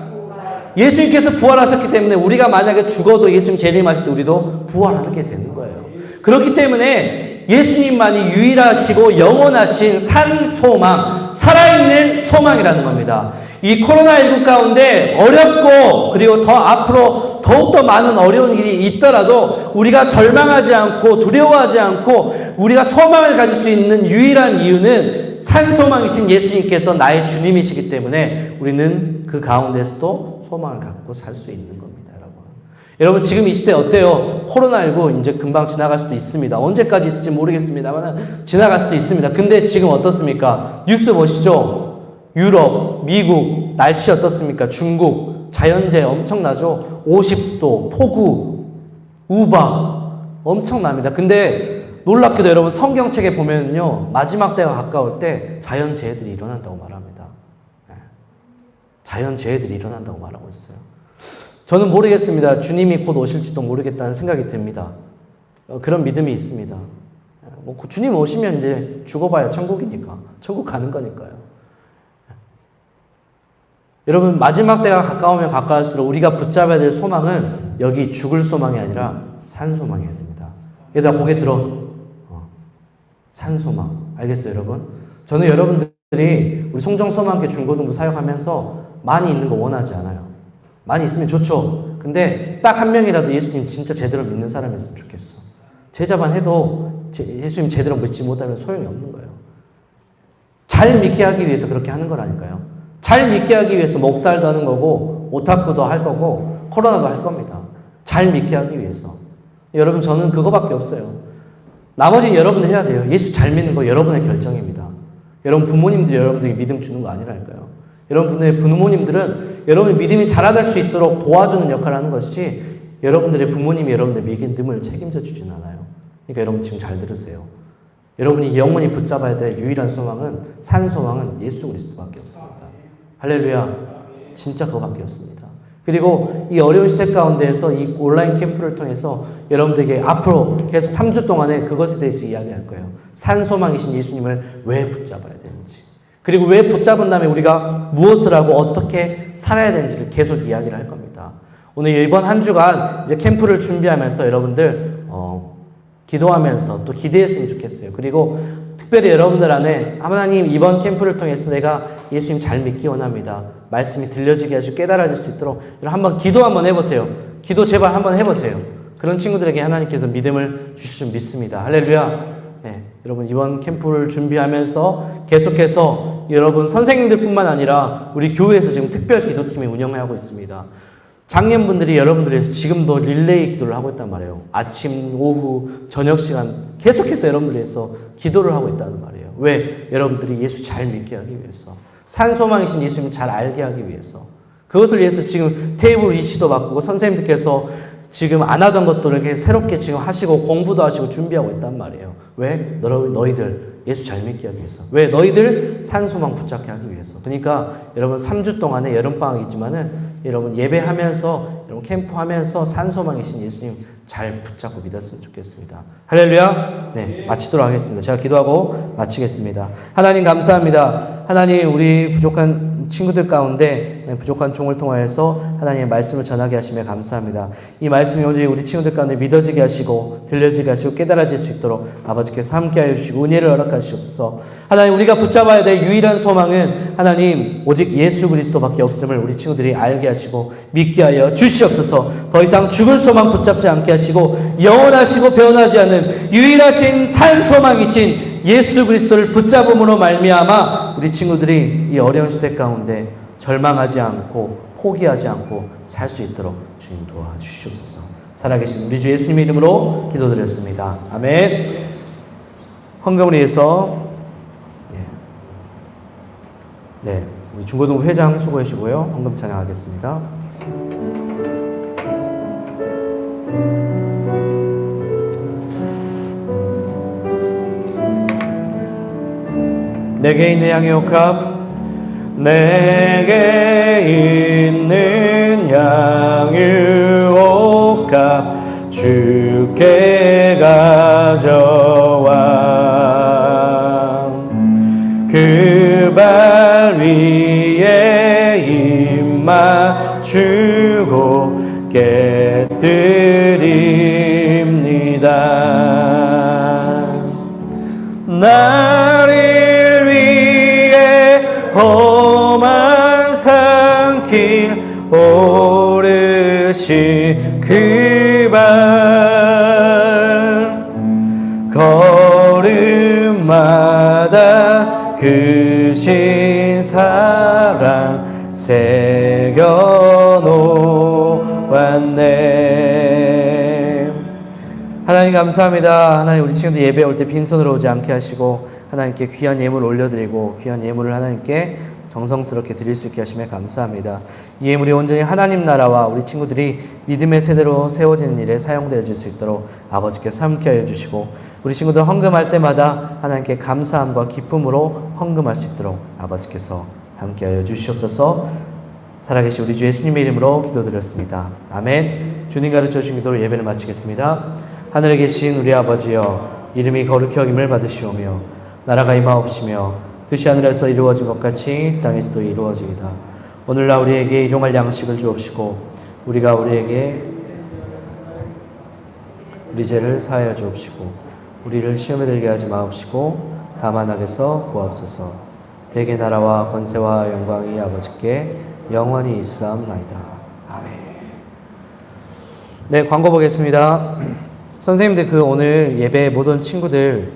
예수님께서 부활하셨기 때문에 우리가 만약에 죽어도 예수님 재림하실 때 우리도 부활하게 되는 거예요. 그렇기 때문에 예수님만이 유일하시고 영원하신 산 소망, 살아있는 소망이라는 겁니다. 이 코로나19 가운데 어렵고 그리고 더 앞으로 더욱더 많은 어려운 일이 있더라도 우리가 절망하지 않고 두려워하지 않고 우리가 소망을 가질 수 있는 유일한 이유는 산 소망이신 예수님께서 나의 주님이시기 때문에 우리는 그 가운데서도 소망을 갖고 살 수 있는 겁니다, 여러분. 여러분 지금 이 시대 어때요? 코로나19 이제 금방 지나갈 수도 있습니다. 언제까지 있을지 모르겠습니다만 지나갈 수도 있습니다. 근데 지금 어떻습니까? 뉴스 보시죠. 유럽, 미국 날씨 어떻습니까? 중국 자연재해 엄청나죠? 50도, 폭우, 우박 엄청납니다. 근데 놀랍게도 여러분 성경책에 보면요 마지막 때가 가까울 때 자연재해들이 일어난다고 말합니다. 자연재해들이 일어난다고 말하고 있어요. 저는 모르겠습니다. 주님이 곧 오실지도 모르겠다는 생각이 듭니다. 그런 믿음이 있습니다. 뭐 주님 오시면 이제 죽어봐야 천국이니까 천국 가는 거니까요. 여러분 마지막 때가 가까우면 가까울수록 우리가 붙잡아야 될 소망은 여기 죽을 소망이 아니라 산 소망이어야 됩니다. 얘들아 고개 들어. 산 소망. 알겠어요 여러분? 저는 여러분들이 우리 송정소망교회 중고등부 사역하면서 많이 있는 거 원하지 않아요. 많이 있으면 좋죠. 근데 딱 한 명이라도 예수님 진짜 제대로 믿는 사람이 있으면 좋겠어. 제자반 해도 예수님 제대로 믿지 못하면 소용이 없는 거예요. 잘 믿게 하기 위해서 그렇게 하는 거라니까요. 잘 믿게 하기 위해서 목살도 하는 거고 오타쿠도 할 거고 코로나도 할 겁니다. 잘 믿게 하기 위해서. 여러분 저는 그거밖에 없어요. 나머지는 여러분들 해야 돼요. 예수 잘 믿는 거 여러분의 결정입니다. 여러분 부모님들이 여러분들에게 믿음 주는 거 아니라니까요. 여러분들의 부모님들은 여러분의 믿음이 자라갈 수 있도록 도와주는 역할을 하는 것이지 여러분들의 부모님이 여러분들의 믿음을 책임져 주진 않아요. 그러니까 여러분 지금 잘 들으세요. 여러분이 영원히 붙잡아야 될 유일한 소망은 산 소망은 예수 그리스도밖에 없습니다. 할렐루야. 진짜 그거밖에 없습니다. 그리고 이 어려운 시대 가운데에서 이 온라인 캠프를 통해서 여러분들에게 앞으로 계속 3주 동안에 그것에 대해서 이야기할 거예요. 산소망이신 예수님을 왜 붙잡아야 되는지, 그리고 왜 붙잡은 다음에 우리가 무엇을 하고 어떻게 살아야 되는지를 계속 이야기를 할 겁니다. 오늘 이번 한 주간 이제 캠프를 준비하면서 여러분들 기도하면서 또 기대했으면 좋겠어요. 그리고 특별히 여러분들 안에 하나님 이번 캠프를 통해서 내가 예수님 잘 믿기 원합니다. 말씀이 들려지게 하시고 깨달아질 수 있도록 한번 기도 한번 해보세요. 기도 제발 한번 해보세요. 그런 친구들에게 하나님께서 믿음을 주실 줄 믿습니다. 할렐루야. 네, 여러분 이번 캠프를 준비하면서 계속해서 여러분 선생님들뿐만 아니라 우리 교회에서 지금 특별 기도팀이 운영하고 있습니다. 장년분들이 여러분들 위해서 지금도 릴레이 기도를 하고 있단 말이에요. 아침, 오후, 저녁 시간 계속해서 여러분들 위해서 기도를 하고 있다는 말이에요. 왜? 여러분들이 예수 잘 믿게 하기 위해서. 산소망이신 예수님 잘 알게 하기 위해서. 그것을 위해서 지금 테이블 위치도 바꾸고 선생님들께서 지금 안 하던 것들을 이렇게 새롭게 지금 하시고 공부도 하시고 준비하고 있단 말이에요. 왜? 너희들 예수 잘 믿게 하기 위해서. 왜? 너희들 산소망 붙잡게 하기 위해서. 그러니까 여러분 3주 동안에 여름방학이지만은 여러분 예배하면서 여러분 캠프하면서 산소망이신 예수님 잘 붙잡고 믿었으면 좋겠습니다. 할렐루야. 네, 마치도록 하겠습니다. 제가 기도하고 마치겠습니다. 하나님 감사합니다. 하나님 우리 부족한 친구들 가운데 부족한 종을 통하여서 하나님의 말씀을 전하게 하시며 감사합니다. 이 말씀이 오늘 우리 친구들 가운데 믿어지게 하시고 들려지게 하시고 깨달아질 수 있도록 아버지께서 함께하여 주시고 은혜를 허락하시옵소서. 하나님 우리가 붙잡아야 될 유일한 소망은 하나님 오직 예수 그리스도밖에 없음을 우리 친구들이 알게 하시고 믿게 하여 주시옵소서. 더 이상 죽을 소망 붙잡지 않게 하시고 영원하시고 변하지 않는 유일하신 산 소망이신 예수 그리스도를 붙잡음으로 말미암아 우리 친구들이 이 어려운 시대 가운데 절망하지 않고 포기하지 않고 살 수 있도록 주님 도와주시옵소서. 살아계신 우리 주 예수님의 이름으로 기도드렸습니다. 아멘. 헌금을 위해서 우리 중고등 회장 수고해 주시고요. 헌금 찬양하겠습니다. 내게 있는 양의 옥합, 내게 있는 양의 옥합 주께 가져와 그 발 위에 입 맞추고 깨뜨립니다. 나를 위해 험한 산길 오르신 그 발 걸음마다 그 신 사랑 새겨놓았네. 하나님 감사합니다. 하나님 우리 친구들 예배 올 때 빈손으로 오지 않게 하시고 하나님께 귀한 예물 올려드리고 귀한 예물을 하나님께 정성스럽게 드릴 수 있게 하시며 감사합니다. 이 예물이 온전히 하나님 나라와 우리 친구들이 믿음의 세대로 세워지는 일에 사용되어질 수 있도록 아버지께서 함께하여 주시고 우리 친구들 헌금할 때마다 하나님께 감사함과 기쁨으로 헌금할 수 있도록 아버지께서 함께하여 주시옵소서. 살아계신 우리 주 예수님의 이름으로 기도드렸습니다. 아멘. 주님 가르쳐 주신 기도로 예배를 마치겠습니다. 하늘에 계신 우리 아버지여, 이름이 거룩히 여김을 받으시오며 나라가 임하옵시며 뜻이 하늘에서 이루어진 것 같이 땅에서도 이루어지이다. 오늘날 우리에게 일용할 양식을 주옵시고 우리가 우리에게 우리 죄를 사하여 주옵시고 우리를 시험에 들게 하지 마옵시고 다만 악에서 구하옵소서. 대개 나라와 권세와 영광이 아버지께 영원히 있사옵나이다. 아멘. 네, 광고 보겠습니다. 선생님들 오늘 예배 모든 친구들